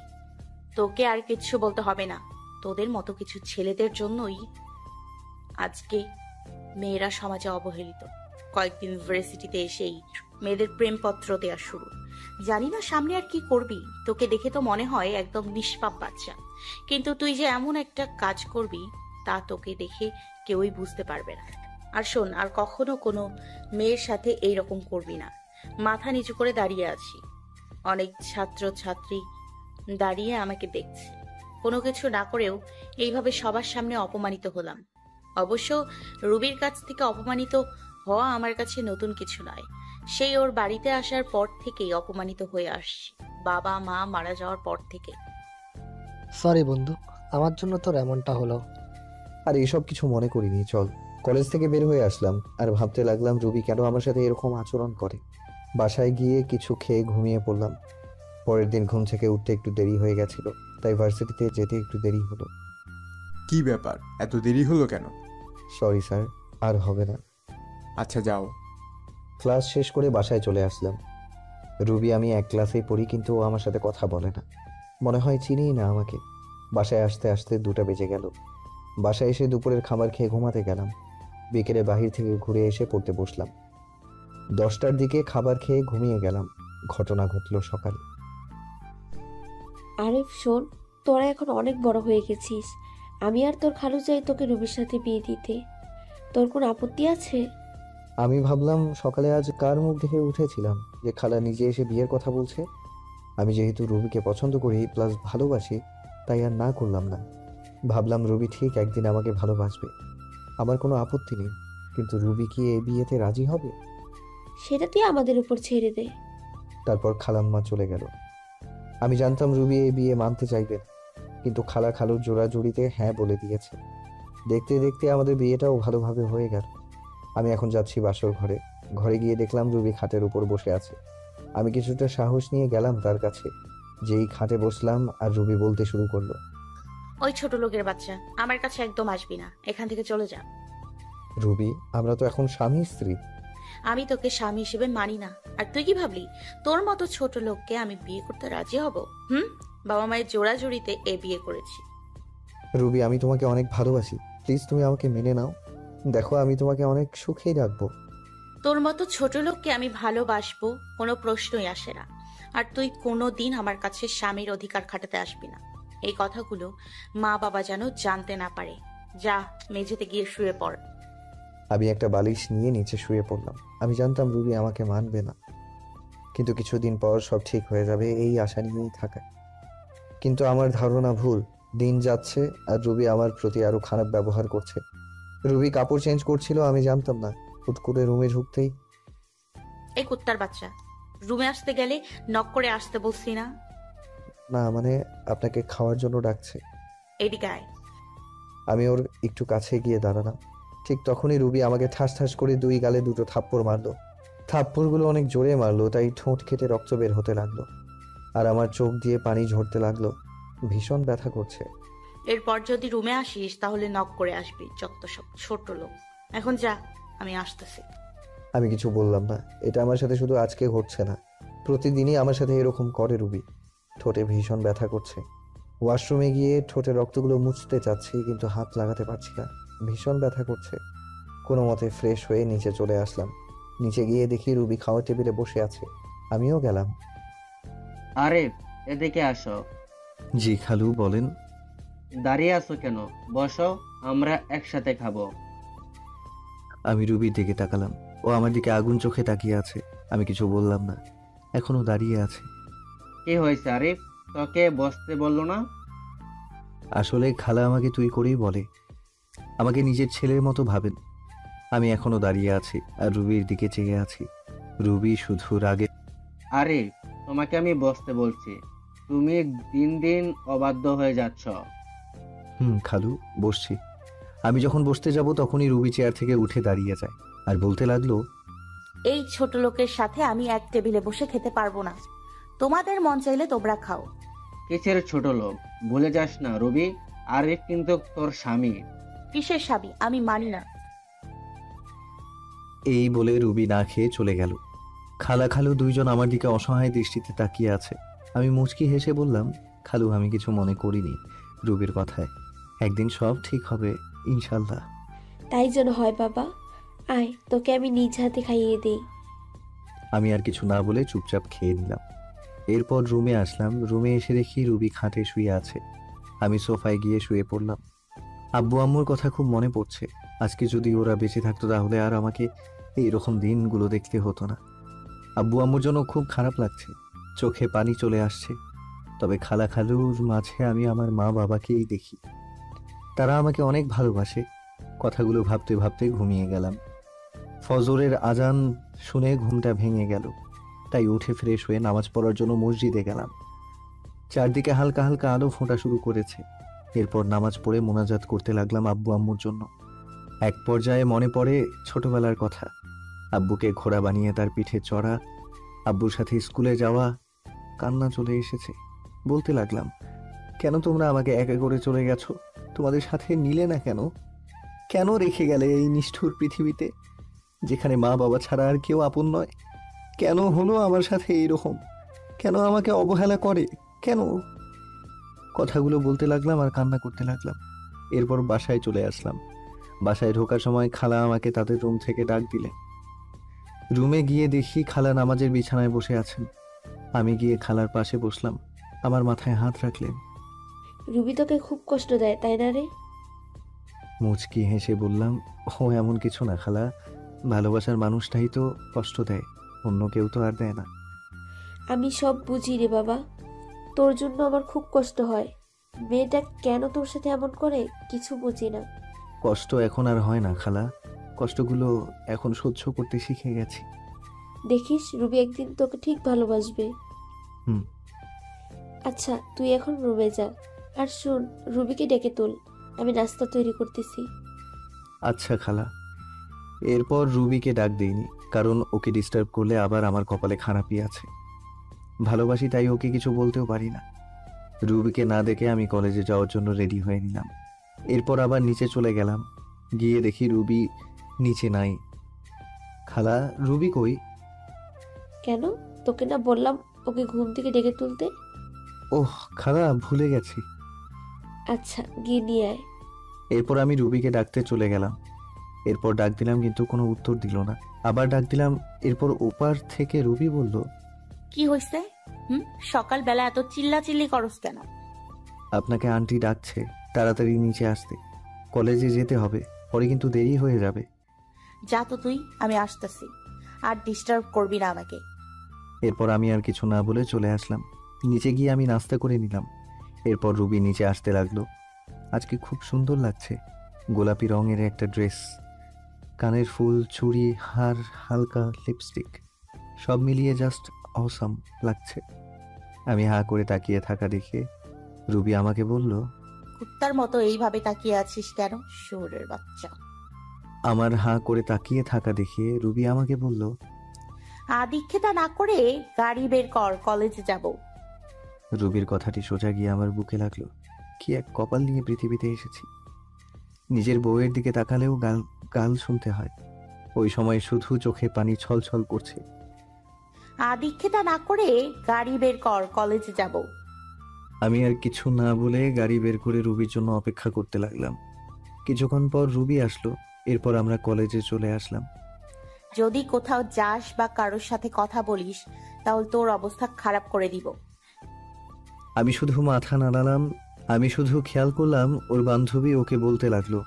তোকে আর কিচ্ছু বলতে হবে না। তোদের মতো কিছু ছেলেদের জন্যই আজকে মেয়েরা সমাজে অবহেলিত। কয়েকদিন ইউনিভার্সিটিতে এসেই মেয়েদের প্রেমপত্র দেওয়া শুরু। জানি না সামনে আর কি করবি, তোকে দেখে তো মনে হয় একদম নিষ্পাপ বাচ্চা, কিন্তু তুই যে এমন একটা কাজ করবি তা তোকে দেখে কেউই বুঝতে পারবে না। আর শোন, আর কখনো কোনো মেয়ের সাথে এইরকম করবি না। মাথা নিচু করে দাঁড়িয়ে আছি, অনেক ছাত্র ছাত্রী দাঁড়িয়ে আমাকে দেখছে। কোনো কিছু না করেও এইভাবে সবার সামনে অপমানিত হলাম। অবশ্য রুবির কাছ থেকে অপমানিত হওয়া আমার কাছে নতুন কিছু নয়। সেই ওর বাড়িতে আসার পর থেকেই অপমানিত হয়ে আসছি, বাবা মা মারা যাওয়ার পর থেকে। সরি বন্ধু, আমার জন্য তোর এমনটা হলো। আর এসব কিছু মনে করিনি। চল, কলেজ থেকে বের হয়ে আসলাম আর ভাবতে লাগলাম রুবি কেন আমার সাথে এরকম আচরণ করে। বাসায় গিয়ে কিছু খেয়ে ঘুমিয়ে পড়লাম। পরের দিন ঘুম থেকে উঠতে একটু দেরি হয়ে গেছিল, তাই ভার্সিটিতে যেতে একটু দেরি হলো। কি ব্যাপার, এত দেরি হলো কেন? সরি স্যার, আর হবে না। আচ্ছা যাও। ক্লাস শেষ করে বাসায় চলে আসলাম। রুবি আমি এক ক্লাসেই পড়ি, কিন্তু ও আমার সাথে কথা বলে না, মনে হয় চিনিই না আমাকে। বাসায় আসতে আসতে 2টা বেজে গেল। বাসায় এসে দুপুরের খাবার খেয়ে ঘুমাতে গেলাম। বিকেলে বাহির থেকে ঘুরে এসে পড়তে বসলাম। 10টার দিকে খাবার খেয়ে ঘুমিয়ে গেলাম। ঘটনা ঘটলো সকালে। আরিফ শোন, তোরা এখন অনেক বড় হয়ে গেছিস। আমি আর তোর খালু চাই তোকে রুবির সাথে বিয়ে দিতে। তোর কোনো আপত্তি আছে? আমি ভাবলাম সকালে আজ কার মুখ দেখে উঠেছিলাম যে খালা নিজে এসে বিয়ের কথা বলছে। আমি যেহেতু রুবিকে পছন্দ করি প্লাস ভালোবাসি, তাই আর না করলাম না। ভাবলাম রুবি ঠিক একদিন আমাকে ভালোবাসবে, আমার কোনো আপত্তি নেই। কিন্তু রুবি কি এই বিয়েতে রাজি হবে? সেটা তুই আমাদের উপর ছেড়ে দে। তারপর খালাম্মা চলে গেল। আমি জানতাম রুবি এই বিয়ে মানতে চাইবে না, কিন্তু খালা খালুর জোড়াজুড়িতে হ্যাঁ বলে দিয়েছে। দেখতে দেখতে আমাদের বিয়েটাও ভালোভাবে হয়ে গেল। আমি এখন যাচ্ছি বাসর ঘরে। ঘরে গিয়ে দেখলাম রুবি খাটের উপর বসে আছে। আমি কিছুটা সাহস নিয়ে গেলাম তার কাছে। যেই খাটে বসলাম আর রুবি বলতে শুরু করলো, ওই ছোট লোকের বাচ্চা, আমার কাছে একদম আসবি না, এখান থেকে চলে যা। রুবি, আমরা তো এখন স্বামী স্ত্রী। আমি তোকে স্বামী হিসেবে মানি না। আর তুই কি ভাবলি তোর মতো ছোট লোককে আমি বিয়ে করতে রাজি হব? বাবা মায়ের জোড়াজুড়িতে এ বিয়ে করেছি। রুবি, আমি তোমাকে অনেক ভালোবাসি, প্লিজ তুমি আমাকে মেনে নাও। দেখো, আমি তোমাকে অনেক সুখেই রাখবো। তোর মতো ছোট লোককে আমি ভালোবাসবো কোনো প্রশ্নই আসে না। আর তুই কোনো দিন আমার কাছে স্বামীর অধিকার খাটাতে আসবি না। এই কথাগুলো মা বাবা যেন জানতে না পারে। যা, মেঝেতে গিয়ে শুয়ে পড়। আমি একটা বালিশ নিয়ে নিচে শুয়ে পড়লাম। আমি জানতাম রুবি আমাকে মানবে না, কিন্তু কিছুদিন পর সব ঠিক হয়ে যাবে এই আশা নিয়েই থাকা। কিন্তু আমার ধারণা ভুল। দিন যাচ্ছে আর রুবি আমার প্রতি আরো খারাপ ব্যবহার করছে। রুবি কাপড় চেঞ্জ করছিল, আমি জানতাম না। হুট করে রুমে ঢুকতেই, এই কুত্তার বাচ্চা, রুমে আসতে গেলে নক করে আসতে বলছি না? না মানে আপনাকে খাওয়ার জন্য ডাকছে। এদিকে আয়। আমি ওর একটু কাছে গিয়ে দাঁড়ালাম। ঠিক তখনই রুবি আমাকে ঠাস ঠাস করে 2 গালে 2টো থাপ্পড় মারলো। থাপ্পড়গুলো অনেক জোরে মারলো, তাই ঠোঁট কেটে রক্ত বের হতে লাগলো আর আমার চোখ দিয়ে পানি ঝরতে লাগলো। ভীষণ ব্যথা করছে। এরপর যদি রুমে আসিস তাহলে নক করে আসবি, যত সব ছোট লোক। এখন যা, আমি আসতেছি। আমি কিছু বললাম না। এটা আমার সাথে শুধু আজকে ঘটছে না, প্রতিদিনই আমার সাথে এরকম করে রুবি। ঠোঁটে ভীষণ ব্যথা করছে। ওয়াশরুমে গিয়ে ঠোঁটের রক্তগুলো মুছতে চাচ্ছি, কিন্তু হাত লাগাতে পারছি না, ভীষণ ব্যথা করছে। কোনো মতে ফ্রেশ হয়ে নিচে চলে আসলাম। নিচে গিয়ে দেখি রুবি খাওয়ার টেবিলে বসে আছে। আমিও গেলাম। আরে এদিকে আসো। জি খালু, বলেন। দাঁড়িয়ে আছো কেন? বসো, আমরা একসাথে খাবো। আমি রুবির দিকে তাকালাম। ও আমার দিকে আগুন চোখে তাকিয়ে আছে। আমি কিছু বললাম না, এখনো দাঁড়িয়ে আছে। কি হয়েছে আরিফ, তোকে বসতে বললো না? আসলে খালা আমাকে তুই করেই বলে, আমাকে নিজের ছেলের মতো ভাবেন। আমি এখনো দাঁড়িয়ে আছি আর রুবির দিকে চেয়ে আছি। রুবি শুধু রাগে। আরিফ, তোমাকে আমি বসতে বলছি, তুমি দিন দিন অবাধ্য হয়ে যাচ্ছ। খালু, বসছি। আমি যখন বসতে যাব তখনই রুবি চেয়ার থেকে উঠে দাঁড়িয়ে যায় আর বলতে লাগলো, এই ছোট লোকের সাথে আমি এক টেবিলে বসে খেতে পারবো না। তোমাদের মন চাইলে তোমরা খাও। কিসের ছোট লোক? ভুলে যাস না রবি, আরিফ কিন্তু তোর স্বামী। কিসের স্বামী? আমি মানি না। এই বলে রুবি না খেয়ে চলে গেল। খালা খালু দুইজন আমার দিকে অসহায় দৃষ্টিতে তাকিয়ে আছে। আমি মুচকি হেসে বললাম, খালু, আমি কিছু মনে করিনি রুবির কথায়। একদিন সব ঠিক হবে ইনশাল্লাহ। তাই যেন হয় বাবা। আয়, তোকে আমি নিজ হাতে খাইয়ে দিই। আমি আর কিছু না বলে চুপচাপ খেয়ে নিলাম। এরপর রুমে আসলাম। রুমে এসে দেখি রুবি খাটে শুয়ে আছে। আমি সোফায় গিয়ে শুয়ে পড়লাম। আব্বু আম্মুর কথা খুব মনে পড়ছে। আজকে যদি ওরা বেঁচে থাকতো তাহলে আর আমাকে এইরকম দিনগুলো দেখতে হতো না। আব্বু আম্মুর জন্য খুব খারাপ লাগছে, চোখে পানি চলে আসছে। তবে খালা খালুর মাঝে আমি আমার মা বাবাকেই দেখি। তারা আমাকে অনেক ভালোবাসে। কথাগুলো ভাবতে ভাবতে ঘুমিয়ে গেলাম। ফজরের আজান শুনে ঘুমটা ভেঙে গেল, তাই উঠে ফ্রেশ হয়ে নামাজ পড়ার জন্য মসজিদে গেলাম। চারদিকে হালকা হালকা আলো ফোঁটা শুরু করেছে। এরপর নামাজ পড়ে মোনাজাত করতে লাগলাম আব্বু আম্মুর জন্য। এক পর্যায়ে মনে পড়ে ছোটবেলার কথা, আব্বুকে ঘোড়া বানিয়ে তার পিঠে চড়া, আব্বুর সাথে স্কুলে যাওয়া। কান্না চলে এসেছে। বলতে লাগলাম, কেন তোমরা আমাকে একা করে চলে গেছো? তোমাদের সাথে নিলে না কেন? কেন রেখে গেলে এই নিষ্ঠুর পৃথিবীতে, যেখানে মা বাবা ছাড়া আর কেউ আপন নয়? কেন হলো আমার সাথে এইরকম? কেন আমাকে অবহেলা করে? কেন? কথাগুলো বলতে লাগলাম আর কান্না করতে লাগলাম। এরপর বাসায় চলে আসলাম। বাসায় ঢোকার সময় খালা আমাকে তাদের রুম থেকে ডাক দিলেন। রুমে গিয়ে দেখি খালা নামাজের বিছানায় বসে আছেন। আমি গিয়ে খালার পাশে বসলাম। আমার মাথায় হাত রাখলেন। রুবি তোকে খুব কষ্ট দেয়, তাই না রে? মুচকি হেসে বললাম, ও এমন কিছু না খালা, ভালোবাসার মানুষটাই তো কষ্ট দেয়, অন্য কেউ তো আর দেয় না। আমি সব বুঝি রে বাবা, তোর জন্য আমার খুব কষ্ট হয়। মেয়েটা কেন তোর সাথে এমন করে কিছু বুঝি না। কষ্ট এখন আর হয় না খালা, কষ্টগুলো এখন সহ্য করতে শিখে গেছি। দেখিস, রুবি একদিন তোকে ঠিক ভালোবাসবে। হুম। আচ্ছা, তুই এখন রুমে যা। আর শোন, রুবিকে ডেকে তোল, আমি নাস্তা তৈরি করতেছি। আচ্ছা খালা। এরপর রুবিকে ডাক দিইনি, কারণ ওকে ডিস্টার্ব করলে আবার আমার কপালে খারাপই আছে। ভালোবাসি তাই ওকে কিছু বলতেও পারি না। রুবিকে না দেখে আমি কলেজে যাওয়ার জন্য রেডি হয়ে নিলাম। এরপর আবার নিচে চলে গেলাম। গিয়ে দেখি রুবি নিচে নাই। খালা, রুবি কই? কেন? তোকে না বললাম ওকে ঘুম থেকে ডেকে তুলতে? ওহ খারাপ, ভুলে গেছি। আচ্ছা গিয়ে নিয়ে আয়। এরপর আমি রুবিকে ডাকতে চলে গেলাম। এরপর ডাক দিলাম কিন্তু কোনো উত্তর দিল না। আবার ডাক দিলাম, এরপর ওপার থেকে রুবি বলল, কি হয়েছে? সকালবেলা এত চিল্লাচিল্লি করস কেন? আপনাকে আন্টি ডাকছে, তাড়াতাড়ি নিচে আসতে, কলেজে যেতে হবে, পরে কিন্তু দেরি হয়ে যাবে। যা তো তুই, আমি আসতেছি, আর ডিস্টার্ব করবি না আমাকে। এরপর আমি আর কিছু না বলে চলে আসলাম। নিচে গিয়ে আমি নাস্তা করে নিলাম। এরপর রুবি নিচে আসতে লাগলো। আজকে খুব সুন্দর লাগছে, গোলাপি রঙের একটা ড্রেস, কানের ফুল, চুড়ি, হার, হালকা লিপস্টিক, সব মিলিয়ে জাস্ট অসাম লাগছে। আমি হা করে তাকিয়ে থাকা দেখে রুবি আমাকে বলল, কুত্তার মতো এইভাবে তাকিয়ে আছিস কেন, শুয়োরের বাচ্চা? আমার হা করে তাকিয়ে থাকা দেখে রুবি আমাকে বলল, আদিক্ষেতা না করে গাড়ি বের কর, কলেজে যাব। রুবির কথাটি সোজা গিয়ে আমার বুকে লাগলো। কি এক কপাল নিয়ে পৃথিবীতে এসেছি। নিজের বউয়ের দিকে তাকালেও গাল শুনতে হয়। ওই সময় শুধু চোখে পানি ছলছল করছে। আদিক্ষেতা না করে গাড়ি বের কর, কলেজে যাব। আমি আর কিছু না বলে গাড়ি বের করে রুবির জন্য অপেক্ষা করতে লাগলাম। কিছুক্ষণ পর রুবি আসলো। এরপর আমরা কলেজে চলে আসলাম। যদি কোথাও যাস বা কারোর সাথে কথা বলিস তাহলে তোর অবস্থা খারাপ করে দিব। আমি শুধু মাথা নাড়ালাম। আমি শুধু খেয়াল করলাম ওর বান্ধবী ওকে বলতে লাগলো,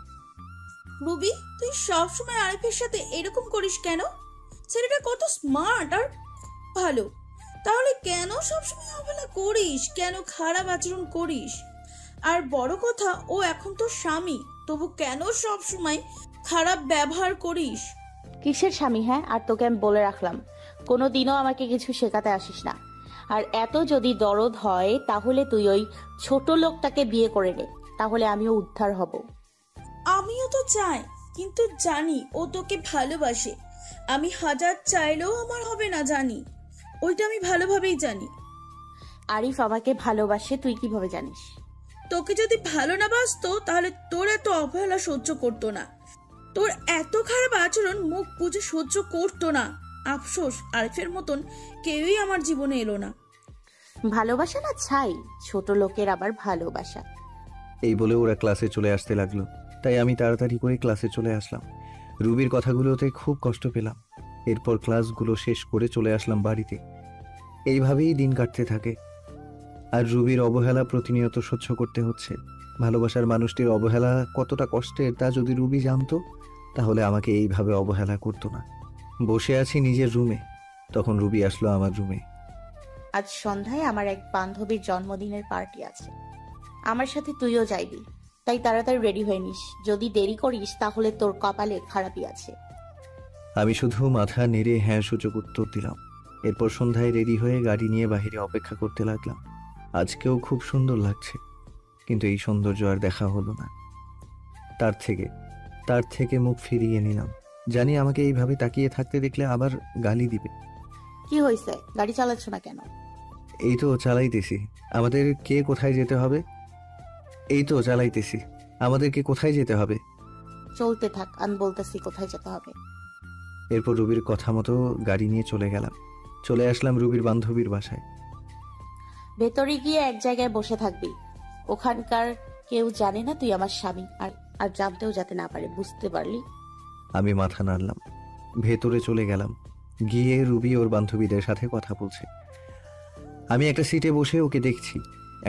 রুবি তুই সবসময় আরিফের সাথে এরকম করিস কেন? ছেলেটা কত স্মার্ট আর ভালো, তাহলে কেন সবসময় অবহেলা করিস, কেন খারাপ আচরণ করিস? আর বড় কথা, ও এখন তোর স্বামী, তবু কেন সবসময় খারাপ ব্যবহার করিস? কিসের স্বামী? হ্যাঁ, আর তোকে আমি বলে রাখলাম, কোনোদিনও আমাকে কিছু শেখাতে আসিস না। আর এত যদি দরদ হয় তাহলে তুই ওই ছোট লোকটাকে বিয়ে করে নে, তাহলে আমিও উদ্ধার হব। আমিও তো চাই, কিন্তু জানি ও তোকে ভালোবাসে। আমি হাজার চাইলেও আমার হবে না, জানি, ওইটা আমি ভালোভাবেই জানি। আরিফ আমাকে ভালোবাসে, তুই কিভাবে জানিস? তোকে যদি ভালো না বাসতো তাহলে তোর এত অবহেলা সহ্য করতো না, তোর এত খারাপ আচরণ মুখ বুঝে সহ্য করতো না। আফসোস, আরিফের মতন কেউই আমার জীবনে এলো না। ভালোবাসা না ছাই, ছোট লোকের আবার ভালোবাসা। এই বলে ওরা ক্লাসে চলে আসতে লাগলো। তাই আমি তাড়াতাড়ি করে ক্লাসে চলে আসলাম। রুবির কথাগুলোতে খুব কষ্ট পেলাম। এরপর ক্লাসগুলো শেষ করে চলে আসলাম বাড়িতে। এইভাবেই দিন কাটতে থাকে। আর রুবির অবহেলা প্রতিনিয়ত সহ্য করতে হচ্ছে। ভালোবাসার মানুষটির অবহেলা কতটা কষ্টের তা যদি রুবি জানতো তাহলে আমাকে এইভাবে অবহেলা করতো না। বসে আছি নিজের রুমে, তখন রুবি আসলো আমার রুমে। আজ সন্ধ্যায় আমার এক বান্ধবীর জন্মদিনের পার্টি আছে, আমার সাথে তুইও যাইবি, তাই তাড়াতাড়ি রেডি হয়ে নিস। যদি দেরি করিস তাহলে তোর কপালে খারাপই আছে। আমি শুধু মাথা নেড়ে হ্যাঁ সূচক উত্তর দিলাম। এরপর সন্ধ্যায় রেডি হয়ে গাড়ি নিয়ে বাইরে অপেক্ষা করতে লাগলাম। আজকেও খুব সুন্দর লাগছে, কিন্তু এই সৌন্দর্য আর দেখা হলো না। তার থেকে মুখ ফিরিয়ে নিলাম। জানি আমাকে এইভাবে তাকিয়ে থাকতে দেখলে আবার গালি দিবে। কি হয়েছে, গাড়ি চালাচ্ছ না কেন? এই তো চালাইতেছি। আমাদেরকে কোথায় যেতে হবে? আমাদেরকে কোথায় যেতে হবে? চলতে থাক, আমি বলতেছি কোথায় যেতে হবে। এরপর রুবির কথা মতো গাড়ি নিয়ে চলে গেলাম। চলে আসলাম রুবির বান্ধবীর বাসায়। ভেতরে গিয়ে এক জায়গায় বসে থাকবি, ওখানকার কেউ জানে না তুই আমার স্বামী, আর জানতেও যাতে না পারে, বুঝতে পারলি? আমি মাথা নাড়লাম। ভেতরে চলে গেলাম। গিয়ে রুবি ওর বান্ধবীদের সাথে কথা বলছে। আমি একটা সিটে বসে ওকে দেখছি।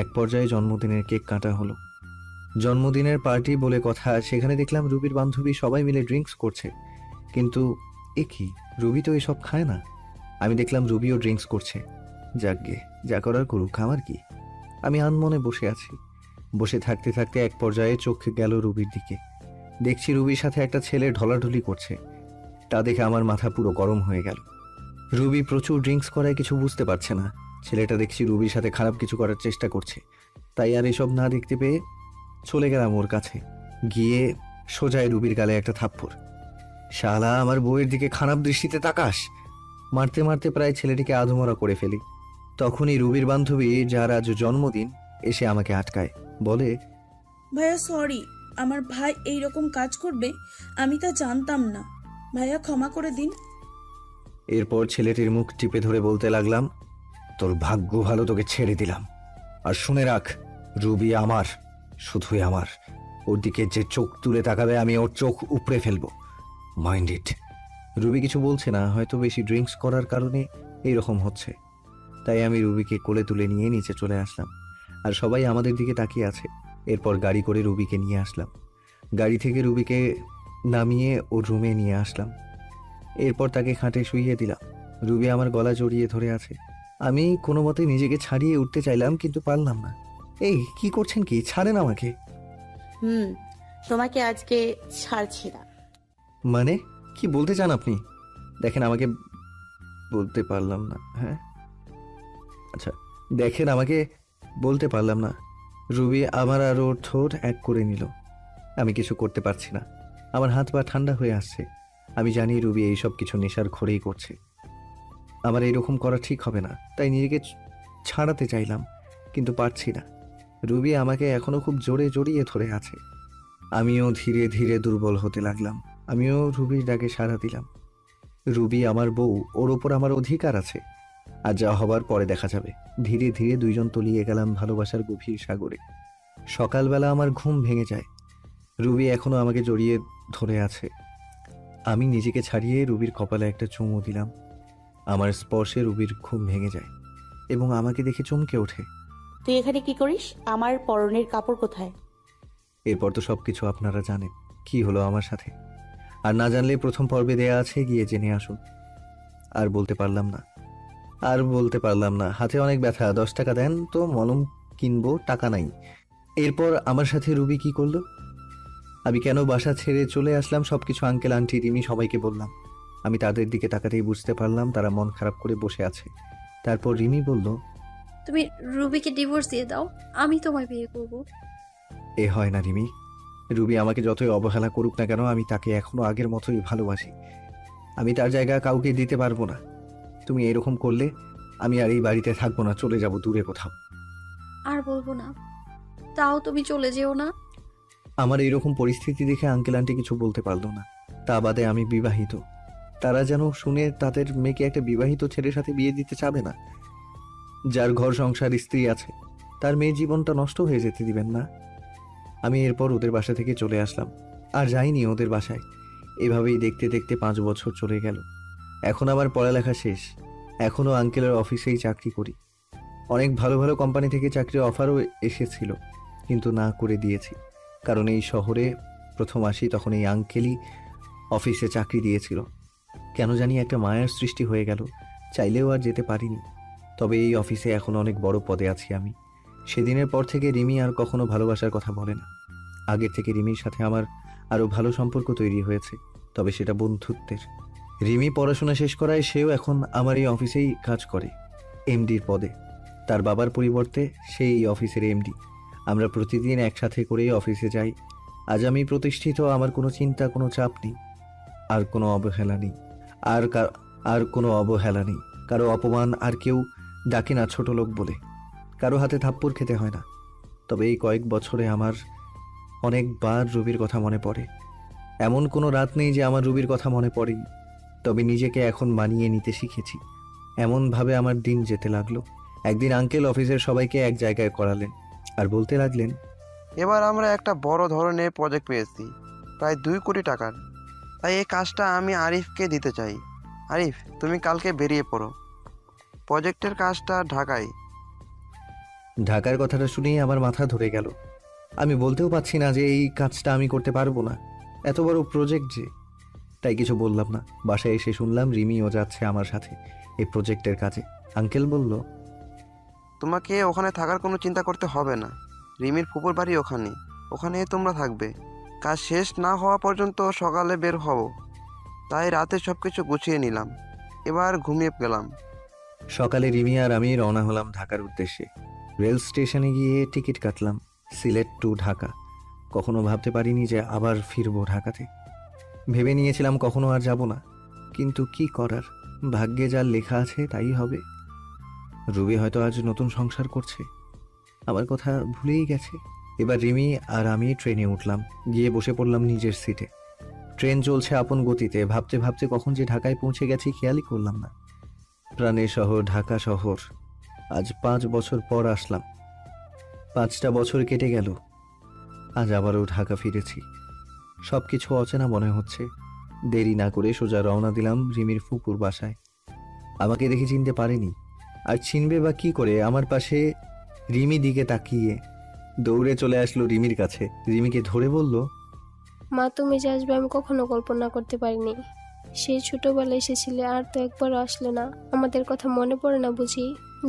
এক পর্যায়ে জন্মদিনের কেক কাটা হলো। জন্মদিনের পার্টি বলে কথা, সেখানে দেখলাম রুবির বান্ধবী সবাই মিলে ড্রিঙ্কস করছে। কিন্তু এ কি, রুবি তো এসব খায় না। আমি দেখলাম রুবিও ড্রিঙ্কস করছে। যাকগে, যা করার করুক, আমার কি। আমি আনমনে বসে আছি। বসে থাকতে থাকতে এক পর্যায়ে চোখ গেল রুবির দিকে। দেখছি রুবির সাথে একটা ছেলে ঢলাঢলি করছে। তা দেখে আমার মাথা পুরো গরম হয়ে গেল। রুবি প্রচুর ড্রিঙ্কস করায় কিছু বুঝতে পারছে না। ছেলেটা দেখছি রুবির সাথে খারাপ কিছু করার চেষ্টা করছে। তাই আর এসব না দেখতে পেয়ে চলে গেলাম ওর কাছে। গিয়ে সোজায় রুবির গালে একটা থাপ্পড়। শালা, আমার বউয়ের দিকে খারাপ দৃষ্টিতে তাকাস। মারতে মারতে প্রায় ছেলেটিকে আধমরা করে ফেলি। তখনই রুবির বান্ধবী, যার আজ জন্মদিন, এসে আমাকে আটকায়। বলে, ভাইয়া সরি, আমার ভাই এইরকম কাজ করবে আমি তা জানতাম না, ভাইয়া ক্ষমা করে দিন। এরপর ছেলেটির মুখ টিপে ধরে বলতে লাগলাম, তোর ভাগ্য ভালো, তোকে ছেড়ে দিলাম। আর শুনে রাখ, রুবি আমার, শুধুই আমার। ওর দিকে যে চোখ তুলে তাকাবে আমি ওর চোখ উপড়ে ফেলবো, মাইন্ড ইট। রুবি কিছু বলছে না, হয়তো বেশি ড্রিঙ্কস করার কারণে এইরকম হচ্ছে। তাই আমি রুবিকে কোলে তুলে নিয়ে নিচে চলে আসলাম, আর সবাই আমাদের দিকে তাকিয়ে আছে। এরপর গাড়ি করে রুবিকে নিয়ে আসলাম, গাড়ি থেকে রুবিকে নামিয়ে ওর রুমে নিয়ে আসলাম। এরপর তাকে খাটে শুইয়ে দিলাম। রুবি আমার গলা জড়িয়ে ধরে আছে। আমি কোনো মতে নিজেকে ছাড়িয়ে উঠতে চাইলাম, কিন্তু পারলাম না। এই কি করছেন, কি ছাড়েন আমাকে। তোমাকে আজকে ছাড়ছি না। মানে কি বলতে চান আপনি? দেখেন আমাকে, বলতে পারলাম না। হ্যাঁ আচ্ছা, দেখেন আমাকে, বলতে পারলাম না। রুবি আমার আর ওর ঠোঁট এক করে নিল। আমি কিছু করতে পারছি না, আমার হাত পা ঠান্ডা হয়ে আসছে। আমি জানি রুবি এইসব কিছু নেশার ঘোরেই করছে। আমার এইরকম করা ঠিক হবে না, তাই নিজেকে ছাড়াতে চাইলাম, কিন্তু পারছি না। রুবি আমাকে এখনো খুব জোরে জড়িয়ে ধরে আছে। আমিও ধীরে ধীরে দুর্বল হতে লাগলাম। আমিও রুবির ডাকে সাড়া দিলাম। রুবি আমার বউ, ওর ওপর আমার অধিকার আছে, আর যা হবার পরে দেখা যাবে। ধীরে ধীরে দুইজন তলিয়ে গেলাম ভালোবাসার গভীর সাগরে। সকালবেলা আমার ঘুম ভেঙে যায়। রুবি এখনো আমাকে জড়িয়ে ধরে আছে। আমি নিজেকে ছাড়িয়ে রুবির কপালে একটা চুমু দিলাম। আমার স্পর্শে রুবির ঘুম ভেঙে যায় এবং আমাকে দেখে চমকে ওঠে। তুই এখানে কি করিস? আমার পরনের কাপড় কোথায়? এরপর তো সবকিছু আপনারা জানেন, কি হলো আমার সাথে। আর না জানলে প্রথম পর্বে দেয়া আছে, গিয়ে জেনে আসুন। আর বলতে পারলাম না, হাতে অনেক ব্যথা। 10 টাকা দেন তো মলম কিনবো, টাকা নাই। এরপর আমার সাথে রুবি কি করলো, আমি কেন বাসা ছেড়ে চলে আসলাম, সবকিছু আঙ্কেল আন্টি রিমি সবাইকে বললাম। আমি তাদের দিকে তাকাতেই বুঝতে পারলাম তারা মন খারাপ করে বসে আছে। তারপর রিমি বলল, তুমি রুবিকে ডিভোর্স দিয়ে দাও, আমি তোমায় বিয়ে করব। এ হয় না রিমি। রুবি আমাকে যতই অবহেলা করুক না কেন, আমি তাকে এখনো আগের মতোই ভালোবাসি। আমি তার জায়গা কাউকে দিতে পারবো না। তুমি এরকম করলে আমি আর এই বাড়িতে থাকবো না, চলে যাব দূরে কোথাও। আর বলবো না, তাও তুমি চলে যেও না। আমার এইরকম পরিস্থিতি দেখে আঙ্কেল আন্টি কিছু বলতে পারলো না। তা বাদে আমি বিবাহিত। তারা যেন শুনে তাদের মেয়েকে একটা বিবাহিত ছেলের সাথে বিয়ে দিতে চাবে না। যার ঘর সংসার, স্ত্রী আছে, তার মেয়ের জীবনটা নষ্ট হয়ে যেতে দিবেন না। আমি এরপর ওদের বাসা থেকে চলে আসলাম, আর যাইনি ওদের বাসায়। এভাবেই দেখতে দেখতে 5 বছর চলে গেল। এখন আমার পড়ালেখা শেষ, এখনো আঙ্কেলের অফিসেই চাকরি করি। অনেক ভালো ভালো কোম্পানি থেকে চাকরির অফারও এসেছিল, কিন্তু না করে দিয়েছি। কারণ এই শহরে প্রথম আসি তখন এই আঙ্কেলই অফিসে চাকরি দিয়েছিল। কেন জানি একটা মায়ার সৃষ্টি হয়ে গেল, চাইলেও আর যেতে পারিনি। তবে এই অফিসে এখন অনেক বড় পদে আছি আমি। সেদিনের পর থেকে রিমি আর কখনো ভালোবাসার কথা বলে না। আগের থেকে রিমির সাথে আমার আরও ভালো সম্পর্ক তৈরি হয়েছে, তবে সেটা বন্ধুত্বের। রিমি পড়াশোনা শেষ করায় সেও এখন আমার এই অফিসেই কাজ করে, এমডির পদে। তার বাবার পরিবর্তে সেই অফিসের এমডি। আমরা প্রতিদিন একসাথে করেই অফিসে যাই। আজ আমি প্রতিষ্ঠিত, আমার কোনো চিন্তা, কোনো চাপ নেই, আর কোনো অবহেলা নেই। কারো অপমান, আর কেউ ডাকে না ছোট লোক বলে। কারো হাতে থাপ্পড় খেতে হয় না। তবে এই কয়েক বছরে আমার অনেকবার রুবির কথা মনে পড়ে। এমন কোনো রাত নেই যে আমার রুবির কথা মনে পড়েনি। তবে নিজেকে এখন মানিয়ে নিতে শিখেছি। এমনভাবে আমার দিন যেতে লাগলো। একদিন আঙ্কেল অফিসের সবাইকে এক জায়গায় করালেন আর বলতে লাগলেন, এবার আমরা একটা বড় ধরনের প্রজেক্ট পেয়েছি, প্রায় 2 কোটি টাকার। তাই এই কাজটা আমি আরিফকে দিতে চাই। আরিফ, তুমি কালকে বেরিয়ে পড়ো। প্রজেক্টের কাজটা ঢাকায়। ঢাকার কথাটা শুনেই আমার মাথা ধরে গেল। আমি বলতেও পারছি না যে এই কাজটা আমি করতে পারবো না, এত বড় প্রজেক্ট যে। তাই কিছু বললাম না। বাসায় এসে শুনলাম রিমিও যাচ্ছে আমার সাথে এই প্রজেক্টের কাজে। আঙ্কেল বলল, তোমাকে ওখানে থাকার কোনো চিন্তা করতে হবে না। রিমির ফুপুর বাড়ি ওখানে তোমরা থাকবে। কাজ শেষ না হওয়া পর্যন্ত সকালে বের হব। তাই রাতে সব কিছু গুছিয়ে নিলাম, এবার ঘুমিয়ে গেলাম। সকালে রিমি আর আমি রওনা হলাম ঢাকার উদ্দেশ্যে। রেল স্টেশনে গিয়ে টিকিট কাটলাম, সিলেট টু ঢাকা। কখনো ভাবতে পারিনি যে আবার ফিরবো ঢাকাতে। ভেবে নিয়েছিলাম কখনো আর যাব না, কিন্তু কি করার, ভাগ্যে যা লেখা আছে তাই হবে। রুবি হয়তো আজ নতুন সংসার করছে, আমার কথা ভুলেই গেছে। এবার রিমি আর আমি ট্রেনে উঠলাম, গিয়ে বসে পড়লাম নিজের সিটে। ট্রেন চলছে আপন গতিতে। ভাবতে ভাবতে কখন যে ঢাকায় পৌঁছে গেছি খেয়ালই করলাম না। প্রাণের শহর ঢাকা শহর। আজ 5 বছর পর আসলাম। 5টা বছর কেটে গেল, আজ আবারও ঢাকা ফিরেছি। সবকিছু অচেনা মনে হচ্ছে। দেরি না করে সোজা রওনা দিলাম রিমির ফুপুর বাসায়। আমাকে দেখে চিনতে পারেনি, আর চিনবে বা কি করে? আমার পাশে রিমি দিকে তাকিয়ে দৌড়ে চলে আসলো রিমির কাছে। রিমিকে ধরে বলল, মা, তুমি যে আসবে আমি কখনো কল্পনা করতে পারিনি। সেই ছোটবেলায় এসেছিলে, আর তো একবারও আসলে না। আমাদের কথা মনে পড়ে না বুঝি?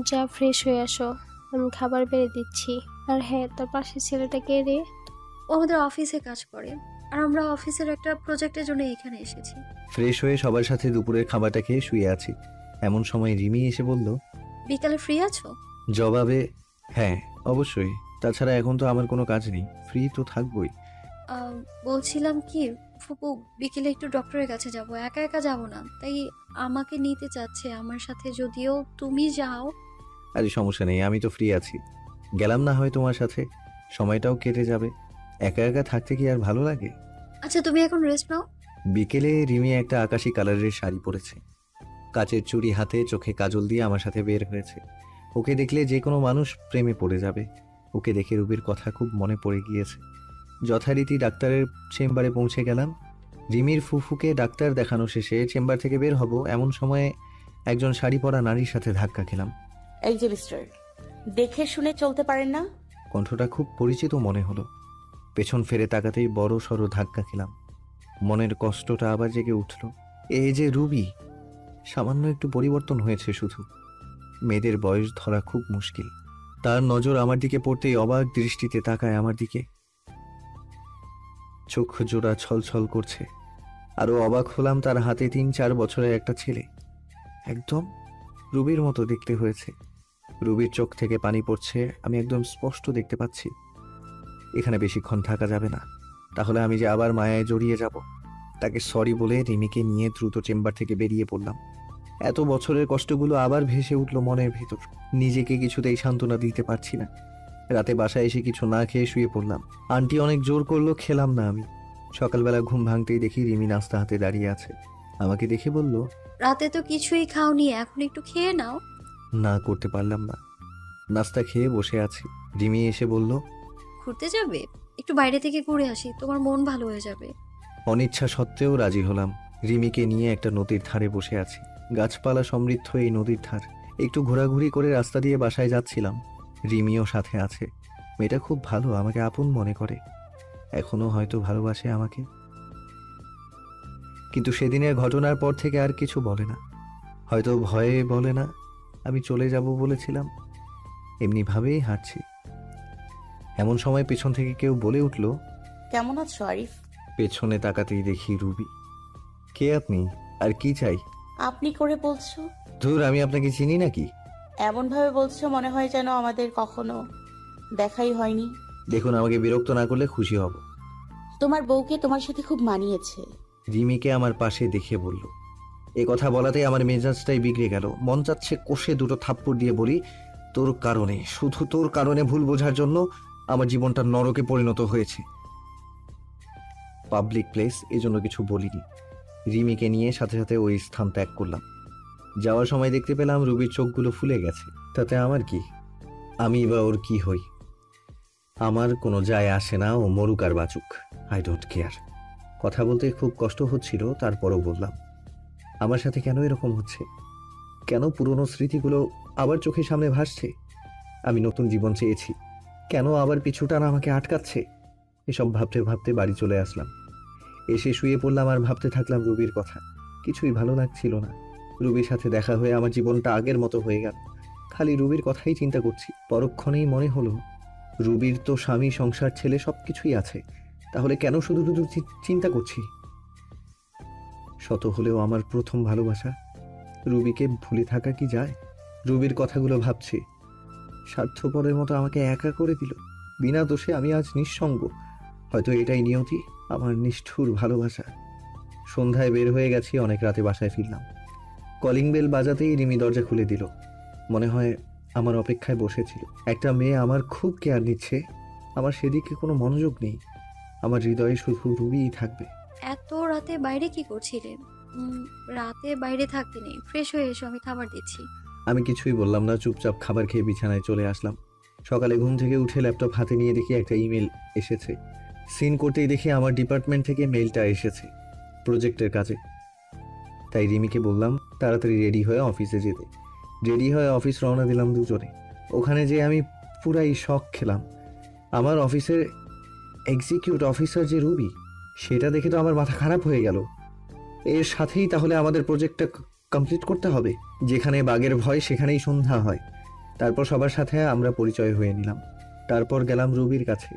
যা, ফ্রেশ হয়ে আসো, আমি খাবার বেড়ে দিচ্ছি। আর হ্যাঁ, তার পাশের ছেলেটা কে রে? ও আমাদের অফিসে কাজ করে, আর আমরা অফিসের একটা প্রজেক্টের জন্য এখানে এসেছি। ফ্রেশ হয়ে সবার সাথে দুপুরের খাবারটা খেয়ে শুয়ে আছি। এমন সময় রিমি এসে বলল, বিকালে ফ্রি আছো? জবাবে হ্যাঁ অবশ্যই, তাছাড়া এখন তো আমার কোনো কাজ নেই, ফ্রি তো থাকবই। বলছিলাম কি ফুপু, বিকেলে একটু ডক্টরের কাছে যাব, একা একা যাব না, তাই আমাকে নিতে চাচ্ছে আমার সাথে, যদিও তুমি যাও। আরে সমস্যা নেই, আমি তো ফ্রি আছি, গেলাম না হয় তোমার সাথে, সময়টাও কেটে যাবে। একা একা থাকতে কি আর ভালো লাগে? আচ্ছা, তুমি এখন রেস্ট নাও। বিকেলে রিমি একটা আকাশি কালারের শাড়ি পরেছে, কাচের চুড়ি হাতে, চোখে কাজল দিয়ে আমার সাথে বের হয়েছে। ওকে দেখলে যে কোনো মানুষ প্রেমে পড়ে যাবে। ওকে দেখে রুবির কথা খুব মনে পড়ে গিয়েছে। যথারীতি ডাক্তারের চেম্বারে পৌঁছে গেলাম। রিমির ফুফুকে ডাক্তার দেখানো শেষে চেম্বার থেকে বের হব, এমন সময়ে একজন শাড়ি পরা নারীর সাথে ধাক্কা খেলাম। এই যে মিস্টার, দেখে শুনে চলতে পারেন না? কণ্ঠটা খুব পরিচিত মনে হলো। পেছন ফিরে তাকাতেই বড় সড়ো ধাক্কা খেলাম। মনের কষ্টটা আবার জেগে উঠল। এই যে রুবি, সামান্য একটু পরিবর্তন হয়েছে শুধু। মেয়েদের বয়স ধরা খুব মুশকিল। তার নজর আমার দিকে পড়তেই অবাক দৃষ্টিতে তাকায় আমার দিকে। চোখ জোড়া ছলছল করছে। আরো অবাক হলাম, তার হাতে 3-4 বছরের একটা ছেলে, একদম রুবির মতো দেখতে হয়েছে। রুবির চোখ থেকে পানি পড়ছে, আমি একদম স্পষ্ট দেখতে পাচ্ছি। এখানে বেশিক্ষণ থাকা যাবে না, তাহলে আমি যে আবার মায়ায় জড়িয়ে যাব। তাকে সরি বলে রিমিকে নিয়ে দ্রুত চেম্বার থেকে বেরিয়ে পড়লাম। এত বছরের কষ্টগুলো আবার ভেসে উঠল মনের ভেতর। নিজেকে কিছুতেই সান্ত্বনা দিতে পারছি না। রাতে বাসায় এসে কিছু না খেয়ে শুয়ে পড়লাম। আন্টি অনেক জোর করলো, খেলাম না আমি। সকালবেলা ঘুম ভাঙতেই দেখি রিমি নাস্তা হাতে দাঁড়িয়ে আছে। আমাকে দেখে বলল, রাতে তো কিছুই খাওনি, এখন একটু খেয়ে নাও। না করতে পারলাম না। নাস্তা খেয়ে বসে আছি। রিমি এসে বলল, ঘুরতে যাবে? একটু বাইরে থেকে ঘুরে আসি, তোমার মন ভালো হয়ে যাবে। অনিচ্ছা সত্ত্বেও রাজি হলাম। রিমিকে নিয়ে একটা নদীর ধারে বসে আছি। গাছপালা সমৃদ্ধ এই নদীর ধার। একটু ঘোরাঘুরি করে রাস্তা দিয়ে বাসায় যাচ্ছিলাম। রিমিও সাথে আছে। মেয়েটা খুব ভালো, আমাকে আপন মনে করে, এখনো হয়তো ভালোবাসে আমাকে। কিন্তু সেদিনের ঘটনার পর থেকে আর কিছু বলে না। হয়তো ভয়ে বলে না, আমি চলে যাব বলেছিলাম। এমনিভাবেই হাঁটছি। এমন সময় পেছন থেকে কেউ বলে উঠল, কেমন আছো আরিফ? পেছনে তাকাতেই দেখি রুবি। কে আপনি, আর কি চাই? আপনি করে বলছো? ধুর, আমি আপনাকে চিনি নাকি? এমন ভাবে বলছো মনে হয় যেন আমাদের কখনো দেখাই হয়নি। দেখুন, আমাকে বিরক্ত না করলে খুশি হব। তোমার বউকে তোমার সাথে খুব মানিয়েছে। রিমিকে আমার পাশে দেখে বলল। এ কথা বলাতেই আমার মেজাজটাই বিগড়ে গেল। মন চাচ্ছে কষে দুটো থাপ্পড় দিয়ে বলি, তোর কারণে, শুধু তোর কারণে, ভুল বোঝার জন্য আমার জীবনটা নরকে পরিণত হয়েছে। পাবলিক প্লেস, এজন্য কিছু বলিনি। রিমিকে নিয়ে সাথে সাথে ওই স্থান ত্যাগ করলাম। যাওয়ার সময় দেখতে পেলাম রুবির চোখগুলো ফুলে গেছে। তাতে আমার কি? আমি বা ওর কি হই? আমার কোনো যায় আসে না, ও মরুক আর বাঁচুক, আই ডোন্ট কেয়ার। কথা বলতে খুব কষ্ট হচ্ছিল, তারপরও বললাম, আমার সাথে কেন এরকম হচ্ছে? কেন পুরনো স্মৃতিগুলো আবার চোখের সামনে ভাসছে? আমি নতুন জীবন চেয়েছি, কেন আবার পিছুটানা আমাকে আটকাচ্ছে? এসব ভাবতে ভাবতে বাড়ি চলে আসলাম। এসে শুয়ে পড়লাম আর ভাবতে থাকলাম রুবির কথা। কিছুই ভালো লাগছিল না। রুবির সাথে দেখা হয়ে আমার জীবনটা আগের মতো হয়ে গেল। খালি রুবির কথাই চিন্তা করছি। পরক্ষণেই মনে হলো, রুবির তো স্বামী, সংসার, ছেলে সবকিছুই আছে, তাহলে কেন শুধু শুধু চিন্তা করছি? শত হলেও আমার প্রথম ভালোবাসা। রুবিকে ভুলে থাকা কি যায়? রুবির কথাগুলো ভাবছি। স্বার্থপরের মতো আমাকে একা করে দিল। বিনা দোষে আমি আজ নিঃসঙ্গ। হয়তো এটাই নিয়তি, আমার নিষ্ঠুর ভালোবাসা। সন্ধ্যায় বের হয়ে গেছি, অনেক রাতে বাসায় ফিরলাম। কলিং বেল বাজাতেই রিমি দরজা খুলে দিল। মনে হয় আমার অপেক্ষায় বসেছিল। একটা মেয়ে আমার খুব কেয়ার নিচ্ছে, আমার সেদিকে কোনো মনোযোগ নেই। আমার হৃদয়ে শুধু রুবিই থাকবে। এত রাতে বাইরে কি করছিলে? রাতে বাইরে থাকতে নেই, ফ্রেশ হয়ে এসো, আমি খাবার দিচ্ছি। আমি কিছুই বললাম না, চুপচাপ খাবার খেয়ে বিছানায় চলে আসলাম। সকালে ঘুম থেকে উঠে ল্যাপটপ হাতে নিয়ে দেখি একটা ইমেল এসেছে। সিন করতেই দেখি আমার ডিপার্টমেন্ট থেকে মেইলটা এসেছে প্রজেক্টের কাজে। তাই রিমিকে বললাম তাড়াতাড়ি রেডি হয়ে অফিসে যেতে। রেডি হয়ে অফিস রওনা দিলাম দুজনে। ওখানে যে আমি পুরাই শক খেলাম। আমার অফিসের এক্সিকিউট অফিসার যে রুবি, সেটা দেখে তো আমার মাথা খারাপ হয়ে গেল। এর সাথেই তাহলে আমাদের প্রজেক্টটা কমপ্লিট করতে হবে। যেখানে বাঘের ভয় সেখানেই সন্ধ্যা হয়। তারপর সবার সাথে আমরা পরিচয় হয়ে নিলাম। তারপর গেলাম রুবির কাছে।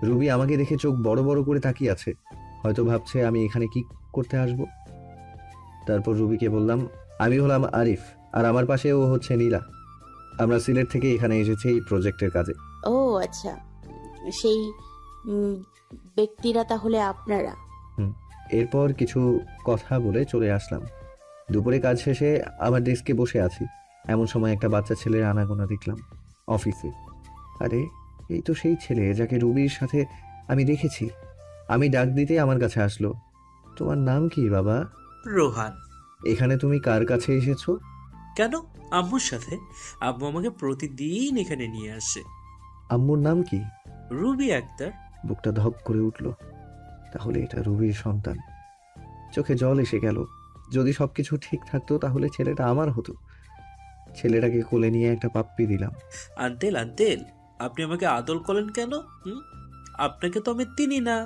রুবি আমাকে দেখে চোখ বড় বড় করে তাকিয়ে আছে, হয়তো ভাবছে আমি এখানে কি করতে আসব। তারপর রুবিকে বললাম আমি হলাম আরিফ, আর আমার পাশে ও হচ্ছে নীলা। আমরা সিলেট থেকে এখানে এসেছি এই প্রজেক্টের কাজে। ও আচ্ছা, সেই ব্যক্তিরা তাহলে আপনারা? এরপর কিছু কথা বলে চলে আসলাম। দুপুরে কাজ শেষে আমার ডেস্কে বসে আছি, এমন সময় একটা বাচ্চা ছেলের আনাগোনা দেখলাম অফিসে। আরে এই তো সেই ছেলে যাকে রুবির সাথে আমি দেখেছি। আমি ডাক দিতে আমার কাছে আসলো। তোমার নাম কি বাবা? রোহান। এখানে তুমি কার কাছে এসেছো? কেন? আম্মুর সাথে। আম্মু আমাকে প্রতিদিন এখানে নিয়ে আসে। আম্মুর নাম কি? রুবি আক্তার। বুকটা ধপ করে উঠল। তাহলে এটা রুবির সন্তান। চোখে জল এসে গেল। যদি সবকিছু ঠিক থাকতো তাহলে ছেলেটা আমার হতো। ছেলেটাকে কোলে নিয়ে একটা পাপ্পি দিলাম। আঙ্কেল আঙ্কেল, আপনি আমাকে আদর করেন কেন? আপনাকে তো আমি চিনি না।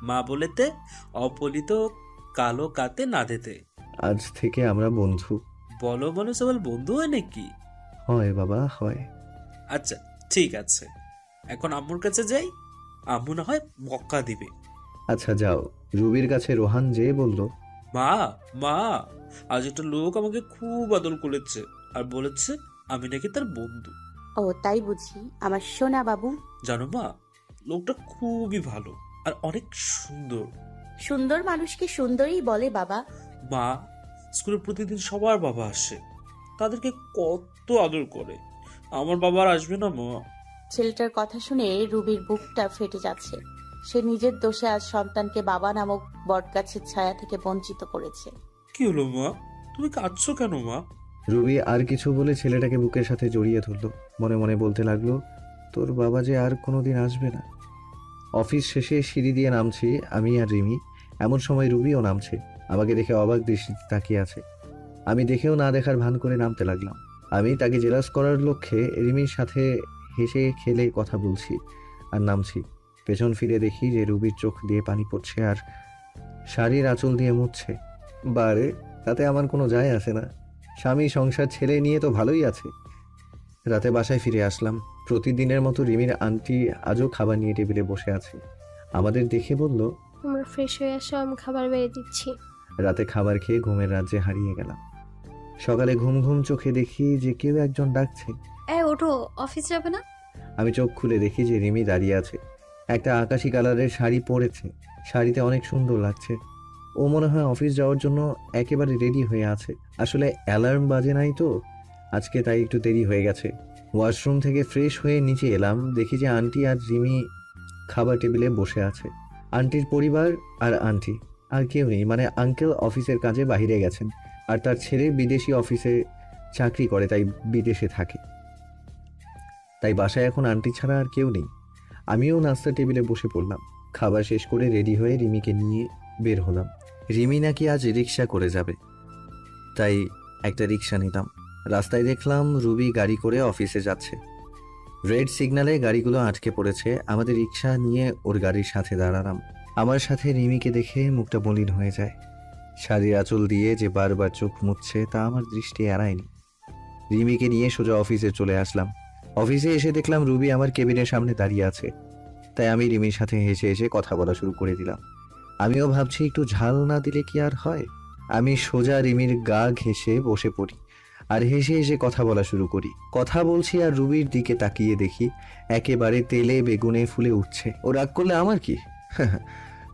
মা বলেতে অপলিত কালো কাতে না দিতে। আজ থেকে আমরা বন্ধু। বলো মানুষ আবার বন্ধু হয় নাকি? হয় বাবা, হয়। আচ্ছা ঠিক আছে, এখন আম্মুর কাছে যাই, আম্মু না হয় বকা দিবে। আচ্ছা যাও। রুবির কাছে রোহান যেয়ে বলল, মা মা, আজ একটা লোক আমাকে খুব আদর করেছে আর বলেছে আমি নাকি তার বন্ধু। ও তাই বুঝি আমার সোনা বাবু? জানো মা, লোকটা খুবই ভালো আর অনেক সুন্দর। সুন্দর মানুষকে সুন্দরই বলে বাবা। মা, স্কুলে প্রতিদিন সবার বাবা আসে, তাদেরকে কত আদর করে। আমার বাবা আর আসবে না মা? ছেলেটার কথা শুনে রুবির বুকটা ফেটে যাচ্ছে। সে নিজের দোষে আজ সন্তানকে বাবা নামক বটগাছের ছায়া থেকে বঞ্চিত করেছে। কি হলো মা, তুমি কাঁদছো কেন মা? রুবি আর কিছু বলে ছেলেটাকে বুকের সাথে জড়িয়ে ধরলো। মনে মনে বলতে লাগলো, তোর বাবা যে আর কোনোদিন আসবে না। অফিস শেষে সিঁড়ি দিয়ে নামছি আমি আর রিমি। এমন সময় রুবিও নামছে। আমাকে দেখে অবাক দৃষ্টিতে তাকিয়ে আছে। আমি দেখেও না দেখার ভান করে নামতে লাগলাম। আমি তাকে জেলাস করার লক্ষ্যে রিমির সাথে হেসে খেলে কথা বলছি আর নামছি। পেছন ফিরে দেখি যে রুবির চোখ দিয়ে পানি পড়ছে আর শাড়ির আঁচল দিয়ে মুছছে। বারে, তাতে আমার কোনো যায় আসে না। স্বামী সংসার ছেলে নিয়ে তো ভালোই আছে। রাতে বাসায় ফিরে আসলাম। প্রতিদিনের মতো রিমির আন্টি আজও খাবার নিয়ে টেবিলে বসে আছে। আমাদের দেখে বলল, তোমরা ফ্রেশ হয়ে আসো, আমি খাবার বেড়ে দিচ্ছি। রাতে খাবার খেয়ে ঘুমের রাজ্যে হারিয়ে গেলাম। সকালে ঘুম ঘুম চোখে দেখি যে কেউ একজন ডাকছে। ওঠো, অফিস যাবে না? আমি চোখ খুলে দেখি যে রিমি দাঁড়িয়ে আছে। একটা আকাশি কালারের শাড়ি পরেছে। শাড়িতে অনেক সুন্দর লাগছে। ও মনে হয় অফিস যাওয়ার জন্য একেবারে রেডি হয়ে আছে। আসলে অ্যালার্ম বাজে নাই তো আজকে, তাই একটু দেরি হয়ে গেছে। ওয়াশরুম থেকে ফ্রেশ হয়ে নিচে এলাম। দেখি যে আন্টি আর রিমি খাবার টেবিলে বসে আছে। আন্টির পরিবার আর আন্টি, আর কেউ নেই। মানে আঙ্কেল অফিসের কাজে বাইরে গেছেন আর তার ছেলে বিদেশি অফিসে চাকরি করে, তাই বিদেশে থাকে। তাই বাসায় এখন আন্টি ছাড়া আর কেউ নেই। আমিও নাস্তা টেবিলে বসে পড়লাম। খাবার শেষ করে রেডি হয়ে রিমিকে নিয়ে বের হলাম। রিমি নাকি আজ রিক্সা করে যাবে, তাই একটা রিক্সা নিলাম। রাস্তায় দেখলাম রুবি গাড়ি করে অফিসে যাচ্ছে। রেড সিগন্যালে গাড়িগুলো আটকে পড়েছে। আমাদের রিক্সা নিয়ে ওর গাড়ির সাথে দাঁড়ালাম। আমার সাথে রিমিকে দেখে মুখটা মলিন হয়ে যায়। শাড়ির আঁচল দিয়ে যে বারবার চোখ মুছছে তা আমার দৃষ্টি এড়ায়নি। রিমিকে নিয়ে সোজা অফিসে চলে আসলাম। অফিসে এসে দেখলাম রুবি আমার কেবিনের সামনে দাঁড়িয়ে আছে। তাই আমি রিমির সাথে হেসে হেসে কথা বলা শুরু করে দিলাম। আমিও ভাবছি একটু ঝাল না দিলে কি আর হয়। আমি সোজা রিমির গা ঘেঁষে বসে পড়ি আর হেসে হেসে কথা বলা শুরু করি। কথা বলছি আর রুবির দিকে তাকিয়ে দেখি একেবারে তেলে বেগুনে ফুলে উঠছে। ও রাগ করলে আমার কি?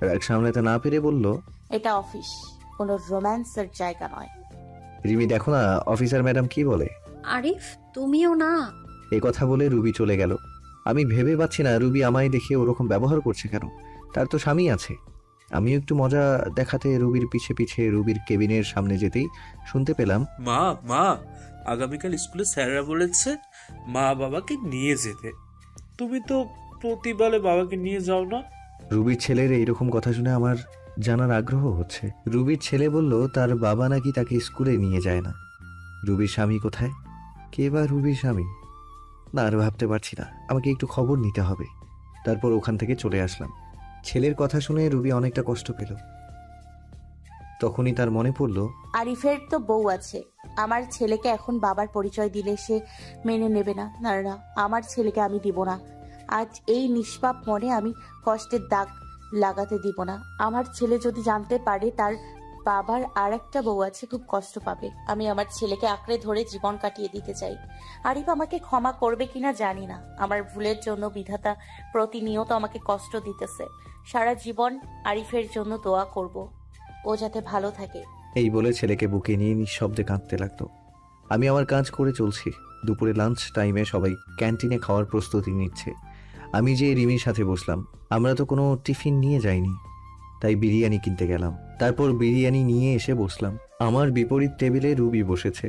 রাগ সামলাতে না পেরে বলল, এটা অফিস, কোনো রোম্যান্সের জায়গা নয়। রিমি দেখো না অফিসার ম্যাডাম কি বলে। আরিফ তুমিও না। এই কথা বলে রুবি চলে গেল। আমি ভেবে পাচ্ছি না রুবি আমায় দেখে ওরকম ব্যবহার করছে কেন। তার তো স্বামী আছে। আমিও একটু মজা দেখাতে রুবির পিছে পিছে রুবির কেবিনের সামনে যেতেই শুনতে পেলাম, মা মা, আগামীকাল স্কুলে স্যাররা বলেছে মা বাবাকে নিয়ে যেতে। তুমি তো প্রতিবারে বাবাকে নিয়ে যাও না। রুবির ছেলের এইরকম কথা শুনে আমার জানার আগ্রহ হচ্ছে। রুবির ছেলে বলল তার বাবা নাকি তাকে স্কুলে নিয়ে যায় না। রুবির স্বামী কোথায়? কে বা রুবির স্বামী? না, আর ভাবতে পারছি না, আমাকে একটু খবর নিতে হবে। তারপর ওখান থেকে চলে আসলাম। ছেলের কথা শুনে রুবি অনেকটা কষ্ট পেল। তখনই তার মনে পড়ল, আরিফের তো বউ আছে। আমার ছেলেকে এখন বাবার পরিচয় দিলে সে মেনে নেবে না। না না, আমার ছেলেকে আমি দিব না। আজ এই নিষ্পাপ মনে আমি কষ্টের দাগ লাগাতে দিব না। আমার ছেলে যদি জানতে পারে তার বাবার আর একটা বউ আছে, খুব কষ্ট পাবে। আমি আমার ছেলেকে আঁকড়ে ধরে জীবন কাটিয়ে দিতে চাই। আরিফ আমাকে ক্ষমা করবে কিনা জানি না। আমার ভুলের জন্য বিধাতা প্রতিনিয়ত আমাকে কষ্ট দিতেছে। সারা জীবন আরিফের জন্য দোয়া করব, ও যাতে ভালো থাকে। এই বলে ছেলেকে বুকে নিয়ে নিঃশব্দে কাঁদতে লাগলো। আমি আমার কাজ করে চলছি। দুপুরে লাঞ্চ টাইমে সবাই ক্যান্টিনে খাওয়ার প্রস্তুতি নিচ্ছে। আমি যে রিমির সাথে বসলাম। আমরা তো কোনো টিফিন নিয়ে যাইনি, তাই বিরিয়ানি কিনতে গেলাম। তারপর বিরিয়ানি নিয়ে এসে বসলাম। আমার বিপরীত টেবিলে রুবি বসেছে,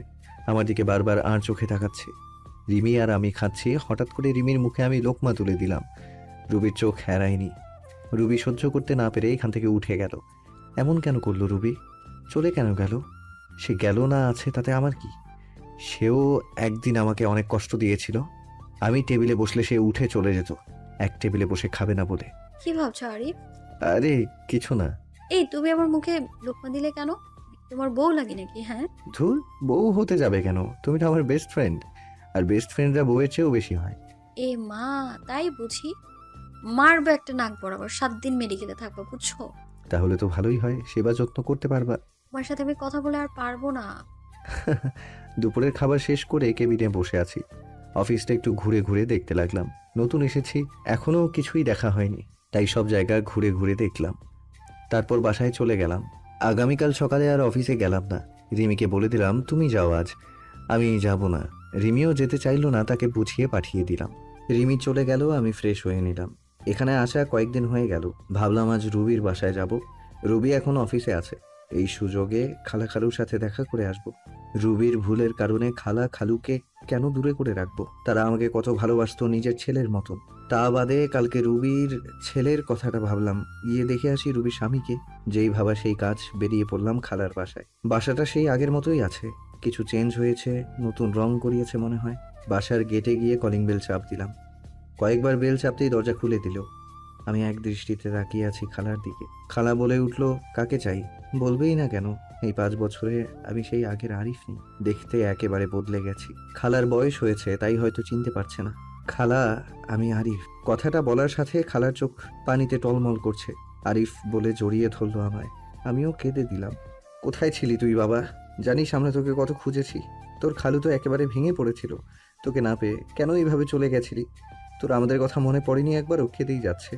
আমার দিকে বারবার আর চোখে তাকাচ্ছে। রিমি আর আমি খাচ্ছি। হঠাৎ করে রিমির মুখে আমি লোকমা তুলে দিলাম। রুবির চোখ এড়ায়নি। রুবি সহ্য করতে না পেরে এখান থেকে উঠে গেল। এমন কেন করলো রুবি? চলে কেন গেল? সে গেল না আছে তাতে আমার কি? সেও একদিন আমাকে অনেক কষ্ট দিয়েছিল। আমি টেবিলে বসলে সে উঠে চলে যেত, এক টেবিলে বসে খাবে না বলে। কি ভাবছো আরিফ? আরে কিছু না। এই তুমি আমার মুখে লোকমা দিলে কেন? তোমার বউ লাগে নাকি? হ্যাঁ, ধুর, বউ হতে যাবে কেন? তুমি তো আমার বেস্ট ফ্রেন্ড, আর বেস্ট ফ্রেন্ডরা বউয়ের চেয়েও বেশি হয়। এ মা, তাই বুঝি? মারবে একটা নাক বরাবর, 7 দিন মেডিকেলে থাকবো, বুঝছো? তাহলে তো ভালোই হয়, সেবা যত্ন করতে পারবা। তোমার সাথে আমি কথা বলে আর পারবো না। দুপুরের খাবার শেষ করে কেবিনে বসে আছি। অফিসটা একটু ঘুরে ঘুরে দেখতে লাগলাম। নতুন এসেছি, এখনো কিছুই দেখা হয়নি, তাই সব জায়গা ঘুরে ঘুরে দেখলাম। তারপর বাসায় চলে গেলাম। আগামীকাল সকালে আর অফিসে গেলাম না। রিমিকে বলে দিলাম তুমি যাও আজ, আমি যাব না। রিমিও যেতে চাইলো না, তাকে বুঝিয়ে পাঠিয়ে দিলাম। রিমি চলে গেল, আমি ফ্রেশ হয়ে নিলাম। এখানে আসা কয়েকদিন হয়ে গেল, ভাবলাম আজ রুবির বাসায় যাব। রুবি এখন অফিসে আছে, এই সুযোগে খালা খালুর সাথে দেখা করে আসব। রুবির ভুলের কারণে খালা খালুকে কেন দূরে করে রাখবো? তারা আমাকে কত ভালোবাসতো, নিজের ছেলের মতন। তা বাদে কালকে রুবির ছেলের কথাটা ভাবলাম, গিয়ে দেখে আসি রুবির স্বামীকে। যেই ভাবা সেই কাজ, বেরিয়ে পড়লাম খালার বাসায়। বাসাটা সেই আগের মতোই আছে, কিছু চেঞ্জ হয়েছে, নতুন রং করিয়েছে মনে হয়। বাসার গেটে গিয়ে কলিং বেল চাপ দিলাম। কয়েকবার বেল চাপতেই দরজা খুলে দিল। আমি এক দৃষ্টিতে তাকিয়ে আছি খালার দিকে। খালা বলে উঠলো, কাকে চাই? বলবেই না কেন, এই 5 বছরে আমি সেই আগের আরিফ নেই, দেখতে একেবারে বদলে গেছি। খালার বয়স হয়েছে, তাই হয়তো চিনতে পারছে না। খালা, আমি আরিফ। কথাটা বলার সাথে খালার চোখ পানিতে টলমল করছে। আরিফ বলে জড়িয়ে ধরলো আমায়। আমিও কেঁদে দিলাম। কোথায় ছিলি তুই বাবা? জানিস আমরা তোকে কত খুঁজেছি। তোর খালু তো একেবারে ভেঙে পড়েছিল তোকে না পেয়ে। কেন এইভাবে চলে গেছিলি? তোর আমাদের কথা মনে পড়েনি একবারও? খেতেই যাচ্ছে।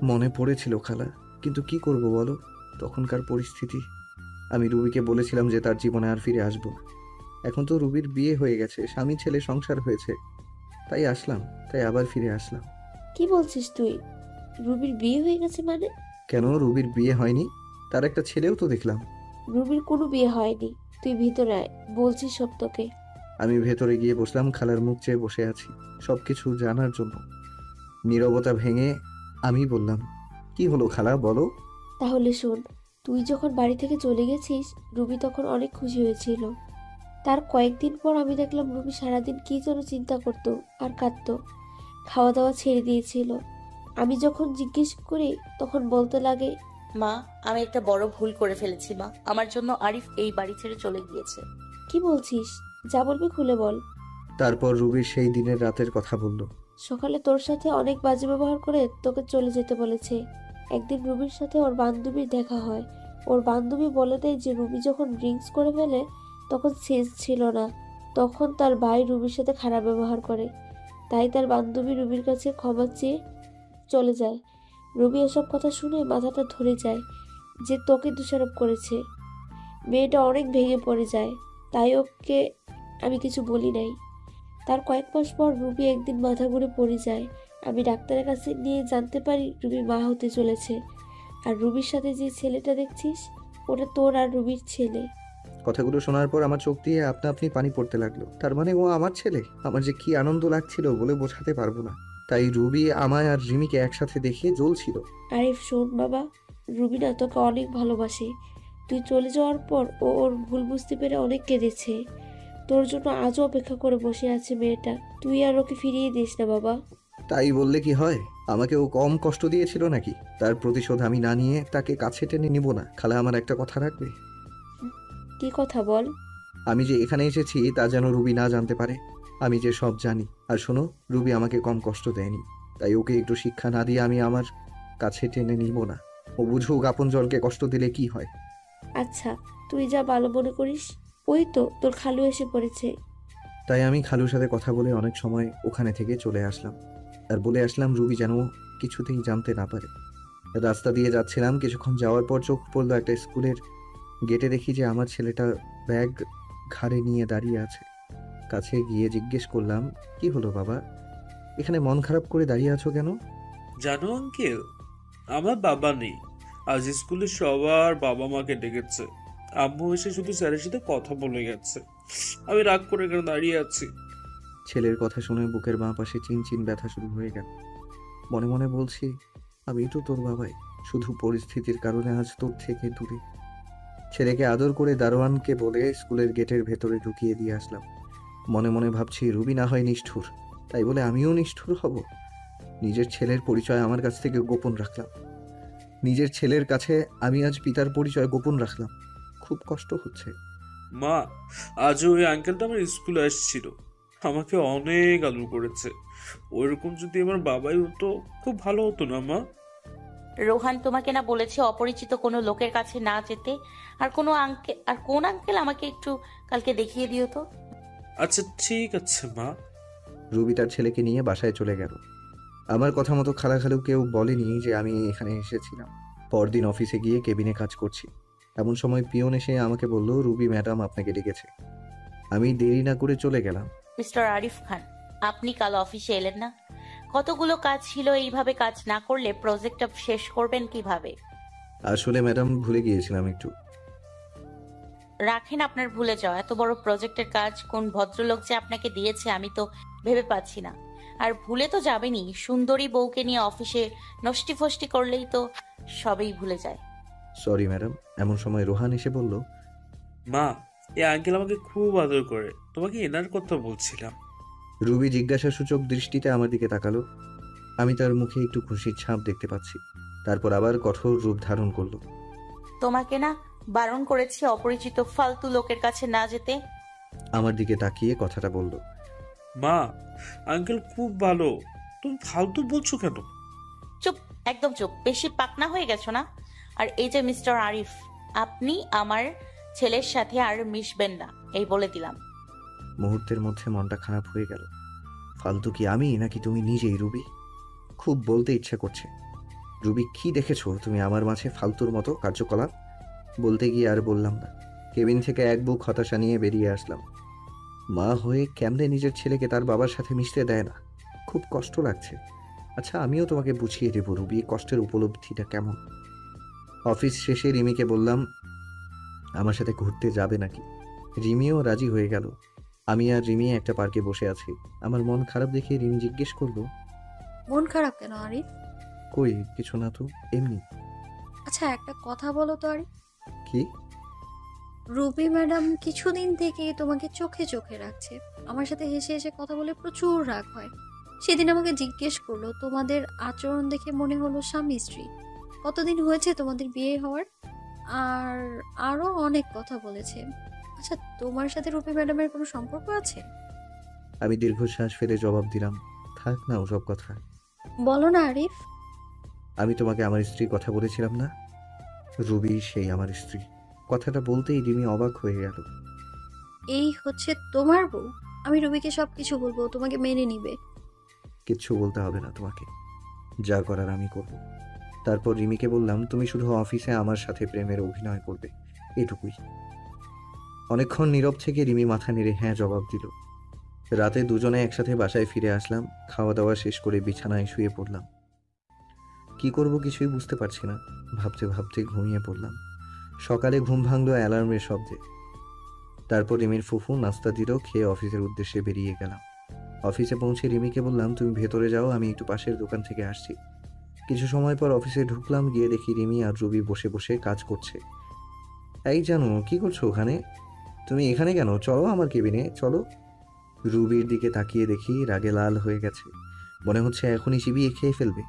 মনে পড়েছিল খালা, কিন্তু কি করব বলো, তখনকার পরিস্থিতি। আমি রুবিকে বলেছিলাম যে তার জীবনে আর ফিরে আসবো না। এখন তো রুবির বিয়ে হয়ে গেছে, স্বামী ছেলে সংসার হয়েছে, তাই আসলাম, তাই আবার ফিরে আসলাম। কি বলছিস তুই? রুবির বিয়ে হয়ে গেছে মানে? কেন, রুবির বিয়ে হয়নি? তার একটা ছেলেও তো দেখলাম। রুবির কোনো বিয়ে হয়নি, তুই ভিতরে আয়, বলছি সব তোকে। আমি ভেতরে গিয়ে বসলাম, খালার মুখ চেয়ে বসে আছি সবকিছু জানার জন্য। নীরবতা ভেঙে আমি বললাম, কি হলো খালা, বলো। তাহলে শোন, তুই যখন বাড়ি থেকে চলে গেছিস, রুবি তখন অনেক খুশি হয়েছিল। তার কয়েকদিন পর আমি দেখলাম রুবি সারাদিন কি যেন চিন্তা করতো আর কাঁদতো, খাওয়া দাওয়া ছেড়ে দিয়েছিল। আমি যখন জিজ্ঞেস করি তখন বলতে লাগে, মা, আমি একটা বড় ভুল করে ফেলেছি মা। আমার জন্য আরিফ এই বাড়ি ছেড়ে চলে গিয়েছে। কি বলছিস? যা বলবি খুলে বল। তারপর রুবির সেই দিনের রাতের কথা বলল। সকালে তোর সাথে অনেক বাজে ব্যবহার করে তোকে চলে যেতে বলেছে। একদিন রুবির সাথে ওর বান্ধবীর দেখা হয়। ওর বান্ধবী বলে দেয় যে রুবি যখন ড্রিঙ্কস করে ফেলে তখন সেন্স ছিল না, তখন তার ভাই রুবির সাথে খারাপ ব্যবহার করে। তাই তার বান্ধবী রুবির কাছে ক্ষমা চেয়ে চলে যায়। রুবি এসব কথা শুনে মাথাটা ধরে যায় যে তোকে দোষারোপ করেছে। মেয়েটা অনেক ভেঙে পড়ে যায়, তাই ওকে আমি কিছু বলি নাই। তার কয়েক মাস পর রুবি একদিন মাথা ঘুরে পড়ে যায়। আমি ডাক্তারের কাছে নিয়ে জানতে পারি রুবি মা হতে চলেছে। আর রুবির সাথে যে ছেলেটা দেখছিস, ওটা তোর আর রুবির ছেলে। কথাগুলো শোনার পর আমার চোখ দিয়ে আপনা আপনি পানি পড়তে লাগলো। তার মানে ও আমার ছেলে? আমার যে কি আনন্দ লাগছিল বলে বোঝাতে পারবো না। তাই রুবি আমায় আর রিমিকে একসাথে দেখে জ্বলছিল। আরিফ শোন বাবা, রুবিনা তোকে অনেক ভালোবাসে। তুই চলে যাওয়ার পর ও ওর ভুল বুঝতে পেরে অনেক কেঁদেছে। তোর জন্য আজও অপেক্ষা করে বসে আছে মেয়েটা। তুই আর ওকে ফিরিয়ে দিস না বাবা। তাই বললে কি হয়? আমাকে ও কম কষ্ট দিয়েছিল নাকি? তার প্রতিশোধ আমি না নিয়ে তাকে কাছে টেনে নিব না। খালা আমার একটা কথা রাখবে? কি কথা বল? আমি যে এখানে এসেছি তা যেন রুবি না জানতে পারে। আমি যে সব জানি। আর শোনো, রুবি আমাকে কম কষ্ট দেয়নি, তাই ওকে একটু শিক্ষা না দিয়ে আমি আমার কাছে টেনে নিব না। ও বুঝুক আপন জনকে কষ্ট দিলে কি হয়। আচ্ছা, তুই যা ভালো মনে করিস। ওই তো তোর খালু এসে পড়েছে। তাই আমি খালুর সাথে কথা বলে অনেক সময় ওখানে থেকে চলে আসলাম। আর বলে আসলাম রুবি যেন কিছুতেই জানতে না পারে। রাস্তা দিয়ে যাচ্ছিলাম, কিছুক্ষণ যাওয়ার পর চোখ পড়লো একটা স্কুলের গেটে। দেখি যে আমার ছেলেটা ব্যাগ ঘাড়ে নিয়ে দাঁড়িয়ে আছে। কাছে গিয়ে জিজ্ঞেস করলাম, কি হলো বাবা, এখানে মন খারাপ করে দাঁড়িয়ে আছো কেন? জানো আঙ্কেল, আমার বাবা নেই। আজ স্কুলে সবার বাবা মাকে ডেকেছে। আম্মু এসে শুধু স্যারের সাথে কথা বলে গেছে। আমি রাগ করে এখানে দাঁড়িয়ে আছি। ছেলের কথা শুনে বুকের বাঁ পাশে চিনচিন ব্যথা শুরু হয়ে গেল। মনে মনে বলছি, আমি তো তোর বাবাই, শুধু পরিস্থিতির কারণে আজ তোর থেকে দূরে। ছেলেকে আদর করে দারোয়ানকে বলে স্কুলের গেটের ভেতরে ঢুকিয়ে দিয়ে আসলাম। মনে মনে ভাবছি, রুবি না হয় নিষ্ঠুর, তাই বলে আমিও নিষ্ঠুর হব? নিজের ছেলের পরিচয় আমার কাছ থেকে গোপন রাখলাম। নিজের ছেলের কাছে আমি আজ পিতার পরিচয় গোপন রাখলাম। খুব কষ্ট হচ্ছে। মা, আজও ওই আঙ্কেলটা আমার স্কুলে আসছিল। আমাকে অনেক আদর করেছে। ওইরকম যদি আমার বাবাই হতো খুব ভালো হতো না মা? রোহান তোমাকে না বলেছে অপরিচিত কোনো লোকের কাছে না যেতে? আর কোন আঙ্কেল আমাকে একটু কালকে দেখিয়ে দিও তো। আচ্ছা ঠিক আছে মা। রুবি তার ছেলেকে নিয়ে বাসায় চলে গেল। আমার কথা মতো খালাখালু কেউ বলেনি যে আমি এখানে এসেছিলাম। পরদিন অফিসে গিয়ে কেবিনে কাজ করছি। এমন সময় পিয়ন এসে আমাকে বলল, রুবি ম্যাডাম আপনাকে ডেকেছে। আমি দেরি না করে চলে গেলাম। মিস্টার আরিফ খান, আপনি কাল অফিসে এলেন না? কতগুলো কাজ ছিল, এইভাবে কাজ না করলে প্রজেক্টটা শেষ করবেন কিভাবে? আসলে ম্যাডাম ভুলে গিয়েছিলাম একটু। রাখেন আপনার ভুলে যাওয়া। এত বড় প্রজেক্টের কাজ কোন ভদ্রলোক যে আপনাকে দিয়েছে আমি তো ভেবে পাচ্ছি না। আর ভুলে তো যাবেনই, সুন্দরী বউকে নিয়ে অফিসে নষ্টি ফষ্টি করলেই তো সবই ভুলে যায়। Sorry madam. এমন সময় রোহান এসে বলল, মা, এই আঙ্কেল আমাকে খুব আদর করে। তোমাকে এনার কথা বলছিলাম। রুবি জিজ্ঞাসাসূচক দৃষ্টিতে আমার দিকে তাকালো। আমি তার মুখে একটু খুশির ছাপ দেখতে পাচ্ছি। তারপর আবার কঠোর রূপ ধারণ করলো। তোমাকে না বারণ করেছি অপরিচিত ফালতু লোকের কাছে না যেতে? আমার দিকে তাকিয়ে কথাটা বলল। মা, আঙ্কেল খুব ভালো। তুমি ফালতু বলছো কেন? চুপ, একদম চুপ। বেশি পাকনা হয়ে গেছো না? আর এই যে মিস্টার আরিফ, আপনি আমার ছেলের সাথে আর মিশবেন না, এই বলে দিলাম। মুহূর্তের মধ্যে মনটা খারাপ হয়ে গেল। ফালতু কি আমি নাকি তুমি নিজেই রুবি? খুব বলতে ইচ্ছে করছে। রুবি, কি দেখেছো তুমি আমার মাঝে ফালতুর মতো কার্যকলাপ? বলতে গিয়ে আর বললাম না। কেবিন থেকে এক বুক হতাশা নিয়ে বেরিয়ে আসলাম। মা হয়ে কেমনে নিজের ছেলেকে তার বাবার সাথে মিশতে দেয় না, খুব কষ্ট লাগছে। আচ্ছা, আমিও তোমাকে বুঝিয়ে দেবো রুবি কষ্টের উপলব্ধিটা কেমন। অফিস শেষে রিমিকে বললাম আমার সাথে ঘুরতে যাবে নাকি। রিমিও রাজি হয়ে গেল। আমি আর রিমি একটা পার্কে বসে আছি। আমার মন খারাপ দেখে রিমি জিজ্ঞেস করলো, মন খারাপ কেন আরিফ? কই কিছু না তো, এমনি। আচ্ছা একটা কথা বলো তো আরিফ। কি? রুবি ম্যাডাম কিছুদিন থেকে তোমাকে চোখে চোখে রাখছে। আমার সাথে হেসে হেসে কথা বলে প্রচুর রাগ হয়। সেদিন আমাকে জিজ্ঞেস করলো, তোমাদের আচরণ দেখে মনে হলো স্বামী স্ত্রী। কতদিন হয়েছে তোমাদের বিয়ে হওয়ার? আর আরো অনেক কথা বলেছে। আচ্ছা তোমার সাথে রুবি ম্যাডামের কোনো সম্পর্ক আছে? আমি দীর্ঘশ্বাস ফেলে জবাব দিলাম, থাক না ওসব কথা। বলো না আরিফ। আমি তোমাকে আমার স্ত্রীর কথা বলেছিলাম না? রুবি সেই আমার স্ত্রী। কথাটা বলতেই রিমি অবাক হয়ে গেল। এই হচ্ছে তোমার বউ? আমি রুবিকে সবকিছু বলবো, তোমাকে মেনে নিবে? কিচ্ছু বলতে হবে না তোমাকে, যা করার আমি করব। তারপর রিমিকে বললাম, তুমি শুধু অফিসে আমার সাথে প্রেমের অভিনয় করবে, এটুকুই। অনেকক্ষণ নীরব থেকে রিমি মাথা নেড়ে হ্যাঁ জবাব দিল। রাতে দুজনে একসাথে বাসায় ফিরে আসলাম। খাওয়া দাওয়া শেষ করে বিছানায় শুয়ে পড়লাম। কি করব কিছুই বুঝতে পারছি না। ভাবতে ভাবতে ঘুমিয়ে পড়লাম। সকালে ঘুম ভাঙলো অ্যালার্মের শব্দে। তারপর রিমির ফুফু নাস্তা দিল, খেয়ে অফিসের উদ্দেশ্যে বেরিয়ে গেলাম। অফিসে পৌঁছে রিমিকে বললাম, তুমি ভেতরে যাও, আমি একটু পাশের দোকান থেকে আসছি। কিছু সময় পর অফিসে ঢুকলাম, গিয়ে দেখি রিমি আর রুবি বসে বসে কাজ করছে। এই জানো, কি করছো ওখানে? তুমি এখানে কেন? চলো আমার কেবিনে চলো। রুবির দিকে তাকিয়ে দেখি রাগে লাল হয়ে গেছে, মনে হচ্ছে এখনই চিবিয়ে খেয়ে ফেলবে।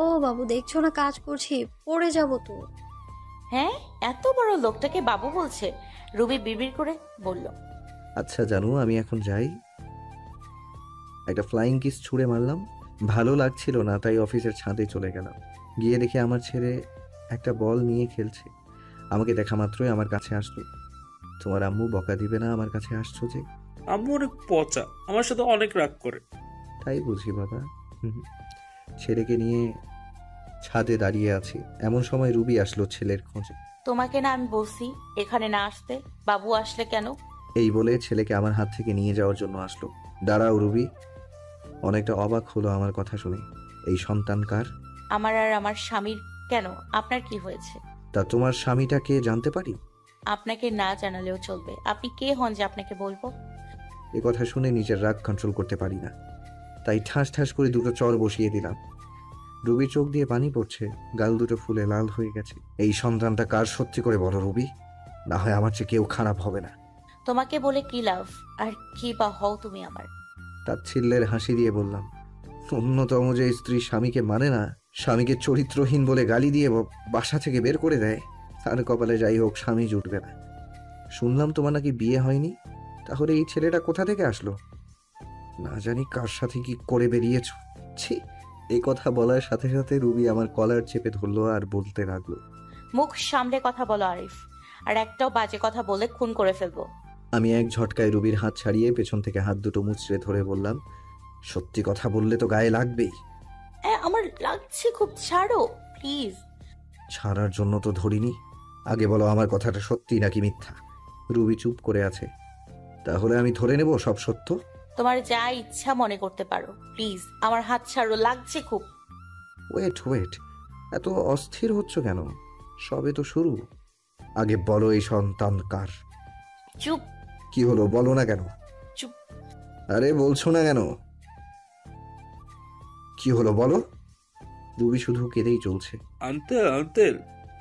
ও বাবু, দেখছো না কাজ করছি, পড়ে যাব তো। হ্যাঁ, এত বড় লোকটাকে বাবু বলছে, রুবি বিড়বিড় করে বলল। আচ্ছা জানো, আমি এখন যাই। একটা ফ্লাইং কিস ছুঁড়ে মারলাম, ভালো লাগছিল না, তাই অফিসের ছাদে চলে গেলাম। গিয়ে দেখি আমার ছেলে একটা বল নিয়ে খেলছে। আমাকে দেখা মাত্রই আমার কাছে আসলো। তোমার আম্মু বকা দিবে না আমার কাছে আসছো যে? আম্মু অনেক পচা, আমার সাথে অনেক রাগ করে। তাই বুঝি বাবা। ছেলেকে নিয়ে ছাদে দাঁড়িয়ে আছি, এমন সময় রুবি আসলো ছেলের খোঁজে। তোমাকে না আমি বলছি এখানে না আসতে, বাবু আসলে কেন? এই বলে ছেলেকে আমার হাত থেকে নিয়ে যাওয়ার জন্য আসলো। দাঁড়াও রুবি। অনেকটা অবাক হলো আমার কথা শুনে। এই সন্তান কার? আমার আর আমার স্বামীর। কেন, আপনার কি হয়েছে? তা তোমার স্বামীটাকে জানতে পারি? আপনাকে না জানালেও চলবে। আপনি কে হন যে আপনাকে বলবো? এ কথা শুনে নিজের রাগ কন্ট্রোল করতে পারি না, তাই ঠাস ঠাস করে দুটো চর বসিয়ে দিলাম। রুবির চোখ দিয়ে পানি পড়ছে, গাল দুটো ফুলে লাল হয়ে গেছে। এই সন্তানটা কার সত্যি করে বলো রুবি, না হয় আমার চেয়ে কেউ খারাপ হবে না। তোমাকে বলে কি লাভ, আর কি বা হও তুমি আমার? তাচ্ছিল্যের হাসি দিয়ে বললাম, অন্যতম যে স্ত্রী স্বামীকে মানে না, স্বামীকে চরিত্রহীন বলে গালি দিয়ে বাসা থেকে বের করে দেয়, তার কপালে যাই হোক স্বামী জুটবে না। শুনলাম তোমার নাকি বিয়ে হয়নি, তাহলে এই ছেলেটা কোথা থেকে আসলো? না জানি কার সাথে কি করে বেরিয়েছ। ছি! এই কথা বলার সাথে সাথে রুবি আমার কলার চেপে ধরলো আর বলতে লাগলো, মুখ সামলে কথা বলো আরিফ, আর একটাও বাজে কথা বলে খুন করে ফেলবো। আমি এক ঝটকায় রুবির হাত ছাড়িয়ে পেছন থেকে হাত দুটো মুচড়ে ধরে বললাম, সত্যি কথা বললে তো গায়ে লাগবেই। আমার লাগছে খুব, ছাড়ো প্লিজ। ছাড়ার জন্য তো ধরিনি, আগে বলো আমার কথাটা সত্যি নাকি মিথ্যা। রুবি চুপ করে আছে। তাহলে আমি ধরে নেব সব সত্য? তোমার যা ইচ্ছা মনে করতে পারো, প্লিজ আমার হাত ছাড়ো, লাগছে খুব। ওয়েট ওয়েট, এত অস্থির হচ্ছ কেন? সবে তো শুরু। আগে বলো এই সন্তান কার? চুপ। কি হলো, বলো না কেন? চুপ। আরে বলছো না কেন? কি হলো বলো। রুবি শুধু কেঁদেই চলছে। আঙ্কেল আঙ্কেল,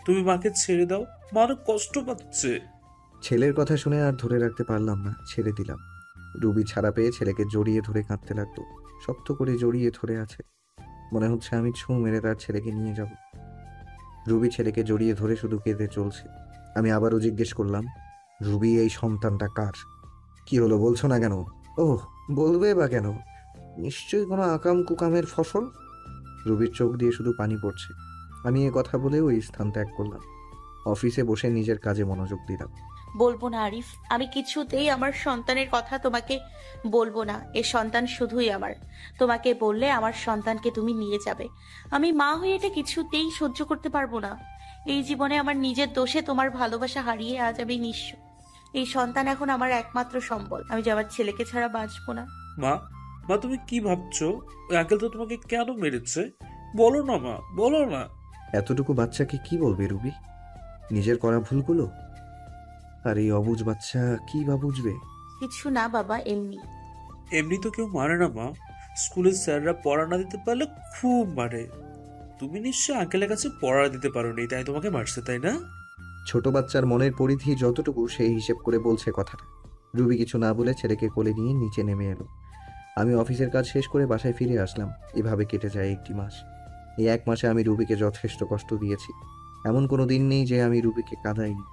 তুমি মাকে ছেড়ে দাও, মা অনেক কষ্ট পাচ্ছে। ছেলের কথা শুনে আর ধরে রাখতে পারলাম না, ছেড়ে দিলাম। রুবি ছাড়া পেয়ে ছেলেকে জড়িয়ে ধরে কাঁদতে লাগলো। শক্ত করে জড়িয়ে ধরে আছে, মনে হচ্ছে আমি ছুঁ মেরে তার ছেলেকে নিয়ে যাব। রুবি ছেলেকে জড়িয়ে ধরে শুধু কেঁদে চলছে। আমি আবারও জিজ্ঞেস করলাম, রুবি এই সন্তানটা কার? কি হলো, বলছো না কেন? ওহ, বলবে বা কেন, নিশ্চয়ই কোনো আকাম কুকামের ফসল। রুবির চোখ দিয়ে শুধু পানি পড়ছে। আমি এ কথা বলে ওই স্থান ত্যাগ করলাম। অফিসে বসে নিজের কাজে মনোযোগ দিলাম। বলবো না আরিফ, আমি কিছুতেই আমার সন্তানের কথা তোমাকে বলবো না। এ সন্তান শুধুই আমার। তোমাকে বললে আমার সন্তানকে তুমি নিয়ে যাবে। আমি মা হয়ে এটা কিছুতেই সহ্য করতে পারবো না। এই জীবনে আমার নিজের দোষে তোমার ভালোবাসা হারিয়ে আজ আমি নিঃস্ব। এই সন্তান এখন আমার একমাত্র সম্বল। আমি যে আমার ছেলেকে ছাড়া বাঁচবো না। মা, মা তুমি কি ভাবছো? ওই আঙ্কেল তো তোমাকে কেন মেরেছে? বলো না মা, বলো না। এতটুকু বাচ্চাকে কি বলবে রুবি, নিজের করা ভুলগুলো? আর এই অবুঝ বাচ্চা কি বা বুঝবে? কিছু না বাবা, এমনি। এমনি তো কেউ মারে না মা, স্কুলের স্যাররা পড়া না দিতে পারলে খুব মারে। তুমি নিশ্চয় আঙ্কেলের কাছে পড়া দিতে পারোনি, তাই তোমাকে মারছে, তাই না? ছোট বাচ্চার মনের পরিধি যতটুকু সেই হিসেব করে বলছে কথাটা। রুবি কিছু না বলে ছেলেকে কোলে নিয়ে নিচে নেমে এলো। আমি অফিসের কাজ শেষ করে বাসায় ফিরে আসলাম। এভাবে কেটে যায় 1 মাস। এই 1 মাসে আমি রুবিকে যথেষ্ট কষ্ট দিয়েছি। এমন কোনো দিন নেই যে আমি রুবিকে কাঁদাইনি।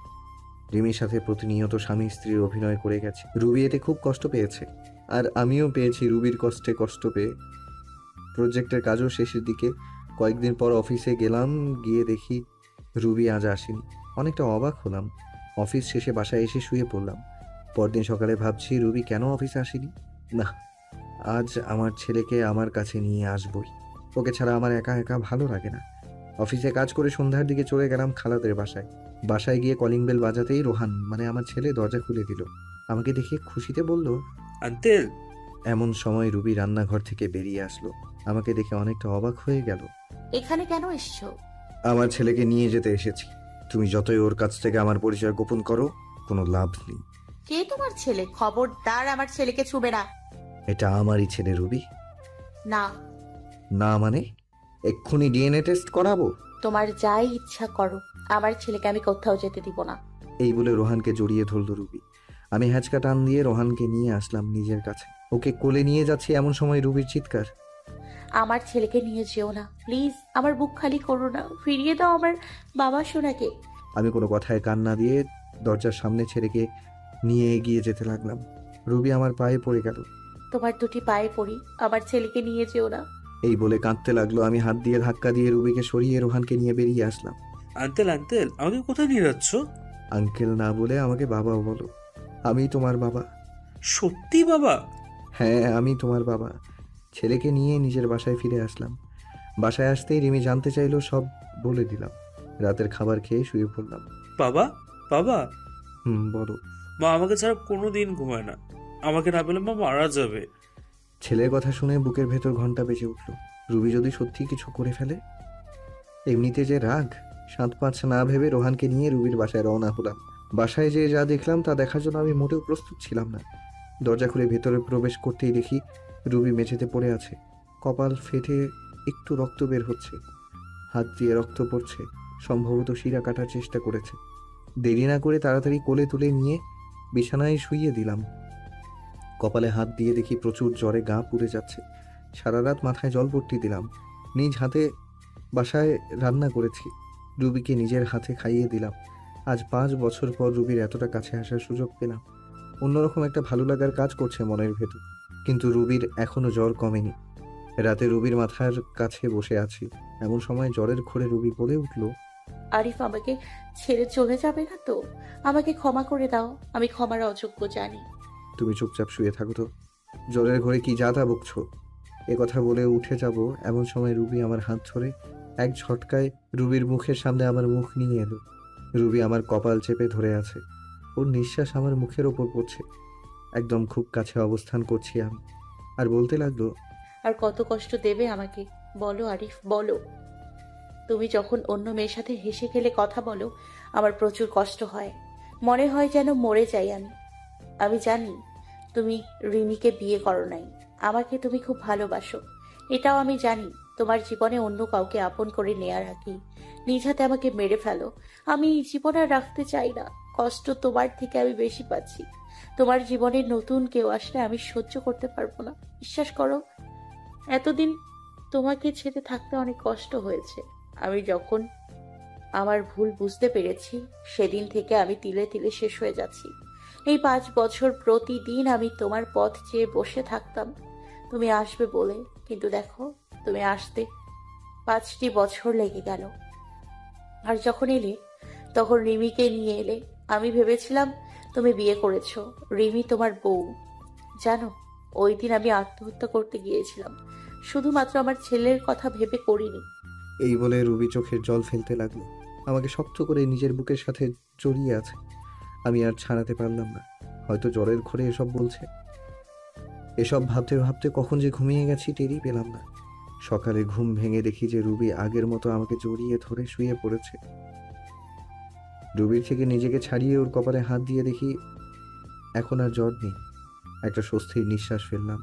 রিমির সাথে প্রতিনিয়ত স্বামী স্ত্রীর অভিনয় করে গেছে। রুবি এতে খুব কষ্ট পেয়েছে, আর আমিও পেয়েছি রুবির কষ্টে কষ্ট পেয়ে। প্রজেক্টের কাজও শেষের দিকে। কয়েকদিন পর অফিসে গেলাম, গিয়ে দেখি রুবি আজ আসেনি। অনেকটা অবাক হলাম। অফিস শেষে বাসায় এসে শুয়ে পড়লাম। পরদিন সকালে ভাবছি রুবি কেন অফিসে আসেনি। না, আজ আমার ছেলেকে আমার কাছে নিয়ে আসবই। ওকে ছাড়া আমার একা একা ভালো লাগে না। অফিসে কাজ করে সন্ধ্যার দিকে চলে গেলাম খালাদের বাসায়। বাসায় গিয়ে কলিং বেল বাজাতেই রোহান মানে আমার ছেলে দরজা খুলে দিল। আমাকে দেখে খুশিতে বলল, আঙ্কেল। এমন সময় রুবি রান্নাঘর থেকে বেরিয়ে আসলো। আমাকে দেখে অনেকটা অবাক হয়ে গেল। এখানে কেন এসছো? আমার ছেলেকে নিয়ে যেতে এসেছি। তুমি যতই ওর কাছ থেকে আমার পরিচয় গোপন করো, কোনো লাভ নেই। কে তোমার ছেলে? খবরদার আমার ছেলেকে ছুবে না। এটা আমারই ছেলে রুবি। না, না মানে? এক্ষুনি ডিএনএ টেস্ট করাবো? তোমার যাই ইচ্ছা করো, আমার ছেলেকে আমি কোথাও যেতে দিব না। এই বলে রোহানকে জড়িয়ে ধরল রুবি। আমি হ্যাঁচকা টান দিয়ে রোহানকে নিয়ে আসলাম নিজের কাছে। ওকে কোলে নিয়ে যাচ্ছি এমন সময় রুবির চিৎকার, আমার ছেলেকে নিয়ে যেও না প্লিজ, আমার বুক খালি করো না, ফিরিয়ে দাও আমার বাবা সোনাকে। আমি কোনো কথায় কান না দিয়ে দরজার সামনে ছেলেকে নিয়ে এগিয়ে যেতে লাগলাম। রুবি আমার পায়ে পড়ে গেল। তোমার দুটি পায়ে পড়ি, আমার ছেলেকে নিয়ে যেও না। এই বলে কাঁদতে লাগলো। আমি হাত দিয়ে ধাক্কা দিয়ে রুবিকে সরিয়ে রোহানকে নিয়ে বেরিয়ে আসলাম। আঙ্কেল আঙ্কেল, আমাকে কোথায় নিয়ে যাচ্ছ? আঙ্কেল না বলে আমাকে বাবা বলো। আমি তোমার বাবা। সত্যি বাবা? হ্যাঁ, আমি তোমার বাবা। ছেলেকে নিয়ে নিজের বাসায় ফিরে আসলাম। বাসায় আসতেই রিমি জানতে চাইলো, সব বলে দিলাম। রাতের খাবার খেয়ে শুয়ে পড়লাম। বাবা বাবা। বলো। মা আমাকে ছাড়া কোনোদিন ঘুমায় না, আমাকে না পেলে মা মারা যাবে। ছেলের কথা শুনে বুকের ভেতর ঘন্টা বেজে উঠল। রুবি যদি সত্যি কিছু করে ফেলে? এমনিতে যে রাগ, ৭-৫ না ভেবে রোহানকে নিয়ে রুবির বাসায় রওনা হলাম। বাসায় যেয়ে যা দেখলাম তা দেখার জন্য আমি মোটেও প্রস্তুত ছিলাম না। দরজা খুলে ভেতরে প্রবেশ করতেই দেখি রুবি মেঝেতে পড়ে আছে। কপাল ফেটে একটু রক্ত বের হচ্ছে, হাত দিয়ে রক্ত পড়ছে। সম্ভবত শিরা কাটার চেষ্টা করেছে। দেরি না করে তাড়াতাড়ি কোলে তুলে নিয়ে বিছানায় শুইয়ে দিলাম। কপালে হাত দিয়ে দেখি প্রচুর জ্বরে গা পুড়ে যাচ্ছে। সারা রাত মাথায় জলপট্টি দিলাম। নিজ হাতে বাসায় রান্না করেছি, রুবিকে নিজের হাতে খাইয়ে দিলাম। আজ 5 বছর পর রুবির এতটা কাছে আসার সুযোগ পেলাম। অন্যরকম একটা ভালো লাগার কাজ করছে মনের ভেতর। কিন্তু রুবির এখনো জ্বর কমেনি। রাতে রুবির মাথার কাছে বসে আছি, এমন সময় জ্বরের ঘোরে রুবি বলে উঠল, আরিফ আমাকে ছেড়ে চলে যাবে না তো? আমাকে ক্ষমা করে দাও, আমি ক্ষমার অযোগ্য জানি। তুমি চুপচাপ শুয়ে থাকো তো, জ্বরের ঘরে কি যা তা বকছো। এ কথা বলে উঠে যাব এমন সময় রুবি আমার হাত ধরে এক ঝটকায় রুবির মুখের সামনে আমার মুখ নিয়ে এলো। রুবি আমার কপাল চেপে ধরে আছে, ওর নিঃশ্বাস আমার মুখের ওপর পড়ছে। একদম খুব কাছে অবস্থান করছি আমি, আর বলতে লাগলো, আর কত কষ্ট দেবে আমাকে বলো আরিফ, বলো। তুমি যখন অন্য মেয়ের সাথে হেসে খেলে কথা বলো, আমার প্রচুর কষ্ট হয়, মনে হয় যেন মরে যাই আমি। আমি জানি তুমি রিমিকে বিয়ে করো নাই, আমাকে তুমি খুব ভালোবাসো, এটাও আমি জানি। তোমার জীবনে অন্য কাউকে আপন করে নেয়ার আগে নিজ হাতে আমাকে মেরে ফেলো। আমি এই জীবন আর রাখতে চাই না, কষ্ট তোমার থেকে আমি বেশি পাচ্ছি। তোমার জীবনে নতুন কেউ আসলে আমি সহ্য করতে পারবো না, বিশ্বাস করো। এতদিন তোমাকে ছেড়ে থাকতে অনেক কষ্ট হয়েছে। আমি যখন আমার ভুল বুঝতে পেরেছি, সেদিন থেকে আমি তিলে তিলে শেষ হয়ে যাচ্ছি। এই 5 বছর প্রতিদিন আমি তোমার পথ চেয়ে বসে থাকতাম তুমি আসবে বলে, কিন্তু দেখো তুমি আসতে 5টি বছর লেগে গেল। আর যখন এলে তখন রিমিকে নিয়ে এলে। আমি ভেবেছিলাম তুমি বিয়ে করেছো, রিমি তোমার বউ। জানো, ওই দিন আমি আত্মহত্যা করতে গিয়েছিলাম, শুধুমাত্র আমার ছেলের কথা ভেবে করিনি। এই বলে রুবি চোখের জল ফেলতে লাগলো। আমাকে শক্ত করে নিজের বুকের সাথে জড়িয়ে আছে। আমি আর ছাড়াতে পারলাম না। হয়তো জ্বরের ঘোরে এসব বলছে। এসব ভাবতে ভাবতে কখন যে ঘুমিয়ে গেছি টেরই পেলাম না। সকালে ঘুম ভেঙে দেখি যে রুবি আগের মতো আমাকে জড়িয়ে ধরে শুয়ে পড়েছে। রুবির থেকে নিজেকে ছাড়িয়ে ওর কপালে হাত দিয়ে দেখি এখন আর জ্বর নেই। একটা স্বস্তির নিঃশ্বাস ফেললাম।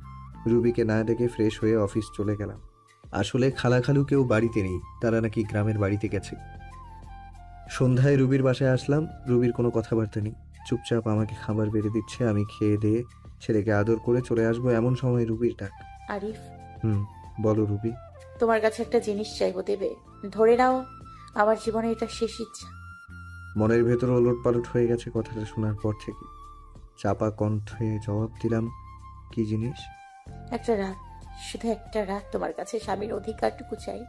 রুবিকে না ডেকে ফ্রেশ হয়ে অফিস চলে গেলাম। আসলে খালাখালু কেউ বাড়িতে নেই, তারা নাকি গ্রামের বাড়িতে গেছে। সন্ধ্যায় রুবির বাসায় আসলাম। রুবির কোনো কথাবার্তা নেই, চুপচাপ আমাকে খাবার বেড়ে দিচ্ছে। আমি খেয়ে দিয়ে ছেলেকে আদর করে চলে আসবো এমন সময় রুবির ডাক। আরিফ। বলো রুবি। তোমার কাছে একটা জিনিস চাইবো, দেবে? ধরে নাও, আমার জীবনে এটা শেষ ইচ্ছা। মনের ভেতর ওলটপালট হয়ে গেছে কথাটা শোনার পর থেকে। চাপা কণ্ঠে জবাব দিলাম, কি জিনিস? একটা রাত, শুধু একটা রাত তোমার কাছে স্বামীর অধিকারটুকু চাই।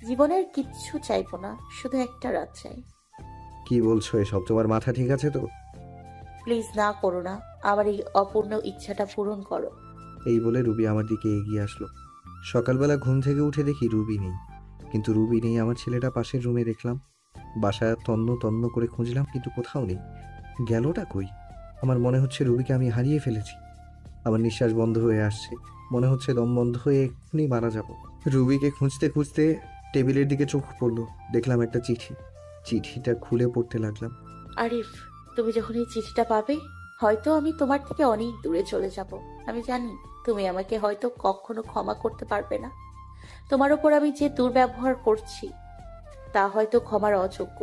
জীবনের কিচ্ছু চাইবো না, শুধু একটা রাত চাই। কি বলছো এসব? তোমার মাথা ঠিক আছে তো? প্লিজ না করো না, আমার এই অপূর্ণ ইচ্ছাটা পূরণ করো। এই বলে রুবি আমার দিকে এগিয়ে আসলো। সকালবেলা ঘুম থেকে উঠে দেখি রুবি নেই। কিন্তু রুবি নেই, আমার ছেলেটা পাশের রুমে দেখলাম। বাসায় তন্ন তন্ন করে খুঁজলাম, কিন্তু কোথাও নেই। গেলটা কই? আমার মনে হচ্ছে রুবিকে আমি হারিয়ে ফেলেছি। আমার নিঃশ্বাস বন্ধ হয়ে আসছে, মনে হচ্ছে দম বন্ধ হয়ে এক্ষুনি মারা যাব। রুবিকে খুঁজতে খুঁজতে টেবিলের দিকে চোখ পড়লো, দেখলাম একটা চিঠি। চিঠিটা খুলে পড়তে লাগলাম। আরিফ, তুমি যখন এই চিঠিটা পাবে, হয়তো আমি তোমার থেকে অনেক দূরে চলে যাব, আমি জানি। তুমি আমাকে হয়তো কখনো ক্ষমা করতে পারবে না। তোমার ওপর আমি যে দুর্ব্যবহার করছি তা হয়তো ক্ষমার অযোগ্য।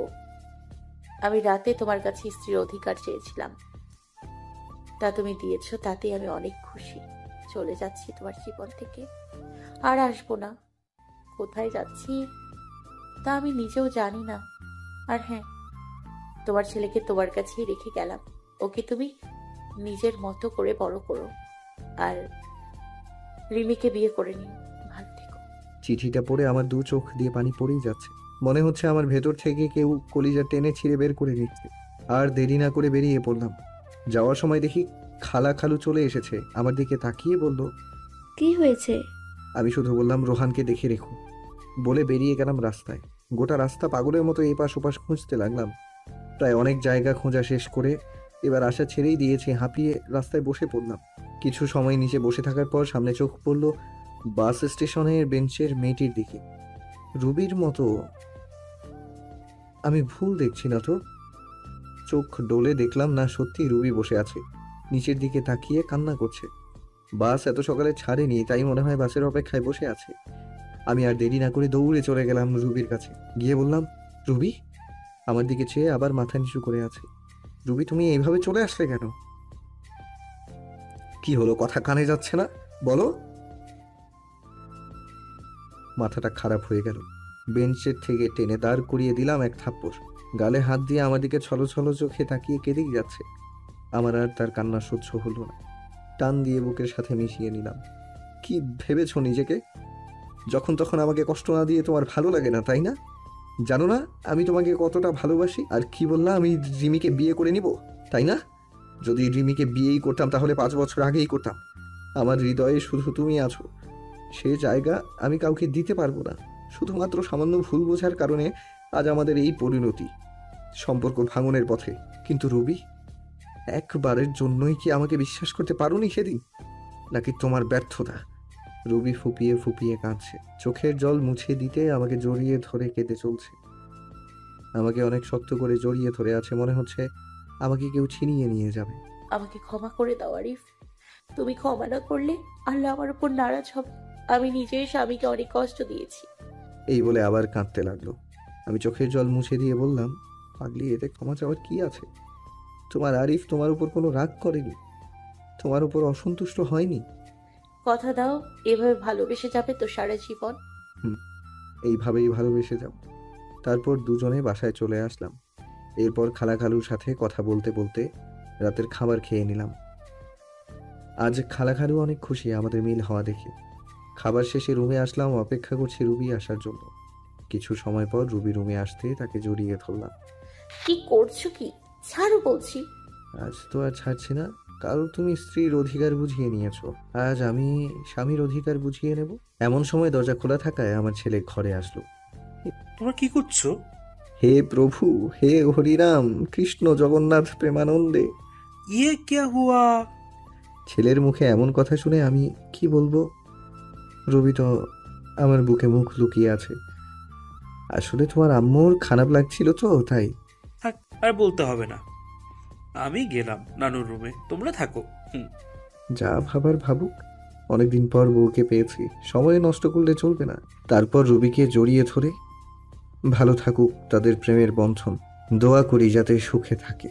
আমি রাতে তোমার কাছে স্ত্রীর অধিকার চেয়েছিলাম, তা তুমি দিয়েছো, তাতেই আমি অনেক খুশি। চলে যাচ্ছি তোমার জীবন থেকে, আর আসবো না। কোথায় যাচ্ছি তা আমি নিজেও জানি না। আর হ্যাঁ, তোমার ছেলেকে তোমার কাছেই রেখে গেলাম। ওকে তুমি নিজের মতো করে বড় করো, আর রিমিকে বিয়ে করে নিও। ভালো থেকো। চিঠিটা পড়ে আমার দু চোখ দিয়ে পানি পড়েই যাচ্ছে। মনে হচ্ছে আমার ভেতর থেকে কেউ কলিজা টেনে ছিঁড়ে বের করে নিচ্ছে। আর দেরি না করে বেরিয়ে পড়লাম। যাওয়ার সময় দেখি খালু চলে এসেছে। আমার দিকে তাকিয়ে বলল, কি হয়েছে? আমি শুধু বললাম, রোহানকে দেখে রেখো বলে বেরিয়ে গেলাম রাস্তায়। গোটা রাস্তা পাগলের মতো এপাশ ওপাশ খুঁজতে লাগলাম। প্রায় অনেক জায়গা খোঁজা শেষ করে এবার আশা ছেড়েই দিয়েছি। হাঁপিয়ে রাস্তায় বসে পড়লাম। কিছু সময় নিচে বসে থাকার পর সামনে চোখ পড়ল বাস স্টেশনের বেঞ্চের মেয়েটির দিকে। রুবির মতো। আমি ভুল দেখছি না তো? চোখ ডোলে দেখলাম না, সত্যি রুবি বসে আছে, নিচের দিকে তাকিয়ে কান্না করছে। বাস এত সকালে ছাড়েনি, তাই মনে হয় বাসের অপেক্ষায় বসে আছে। আমি আর দেরি না করে দৌড়ে চলে গেলাম রুবির কাছে। গিয়ে বললাম, রুবি। আমার দিকে চেয়ে আবার মাথা নিচু করে আছে। রুবি, তুমি এইভাবে চলে আসলে কেন? কি হলো, কথা কানে যাচ্ছে না? বলো। মাথাটা খারাপ হয়ে গেল। বেঞ্চের থেকে টেনে দাঁড় করিয়ে দিলাম এক থাপ্পড়। গালে হাত দিয়ে আমার দিকে ছলো ছলো চোখে তাকিয়ে কেঁদেই যাচ্ছে। আমার আর তার কান্না সহ্য হলো না। টান দিয়ে বুকের সাথে মিশিয়ে নিলাম। কি ভেবেছ নিজেকে? যখন তখন আমাকে কষ্ট না দিয়ে তোমার ভালো লাগে না, তাই না? জানো না আমি তোমাকে কতটা ভালোবাসি? আর কি বললাম, আমি রিমিকে বিয়ে করে নিব, তাই না? যদি রিমিকে বিয়েই করতাম তাহলে 5 বছর আগেই করতাম। আমার হৃদয়ে শুধু তুমি আছো। সে জায়গা আমি কাউকে দিতে পারবো না। শুধুমাত্র সামান্য ভুল বোঝার কারণে আজ আমাদের এই পরিণতি, সম্পর্ক ভাঙনের পথে। কিন্তু রুবি, একবারের জন্যই কি আমাকে বিশ্বাস করতে পারোনি সেদিন? নাকি তোমার ব্যর্থতা? রুবি ফুপিয়ে ফুপিয়ে কাঁদছে। চোখের জল মুছে দিতে আমাকে জড়িয়ে ধরে কেঁদে চলছে। আমাকে অনেক শক্ত করে জড়িয়ে ধরে আছে, মনে হচ্ছে আমাকে কেউ ছিনিয়ে নিয়ে যাবে। আমাকে ক্ষমা করে দাও আরিফ। তুমি ক্ষমা না করলে আল্লাহ আমার উপর নারাজ হবে। আমি নিজের স্বামীকে অনেক কষ্ট দিয়েছি। এই বলে আবার কাঁদতে লাগলো। আমি চোখের জল মুছে দিয়ে বললাম, পাগলি, এতে ক্ষমা চাওয়ার কি আছে? তোমার আরিফ তোমার উপর কোনো রাগ করেনি, তোমার উপর অসন্তুষ্ট হয়নি। কথা দাও এভাবে ভালোবেসে যাবে তো সারা জীবন? এইভাবেই ভালোবেসে যাব। তারপর দুজনে বাসায় চলে আসলাম। এরপর খালুর সাথে কথা বলতে বলতে রাতের খাবার খেয়ে নিলাম। আজ খালু অনেক খুশি আমাদের মিল হওয়া দেখে। খাবার শেষে রুমে আসলাম, অপেক্ষা করছি রুবি আসার জন্য। কিছু সময় পর রুবি রুমে আসতে তাকে জড়িয়ে ধরলাম। কি করছো কি? ছাড়ো বলছি। আজ তো আর ছাড়ছি না। কাল তুমি স্ত্রীর অধিকার বুঝিয়ে নিয়েছো, আজ আমি স্বামীর অধিকার বুঝিয়ে নেব। এমন সময় দরজা খোলা থাকায় আমার ছেলে ঘরে আসলো। তোমরা কি করছো? হে প্রভু, হে হরিরাম, কৃষ্ণ জগন্নাথ প্রেমানন্দে। ইয়ে ক্যা হুয়া? ছেলের মুখে এমন কথা শুনে আমি কি বলবো। রবি তো আমার বুকে মুখ লুকিয়ে আছে। আসলে তোমার আম্মুর খারাপ লাগছিল তো, তাই। থাক, আর বলতে হবে না। আমি গেলাম নানুর রুমে, তোমরা থাকো। যা ভাবার ভাবুক। অনেকদিন পর বউকে পেয়েছি, সময় নষ্ট করলে চলবে না। তারপর রবিকে জড়িয়ে ধরে, ভালো থাকুক তাদের প্রেমের বন্ধন, দোয়া করি যাতে সুখে থাকে।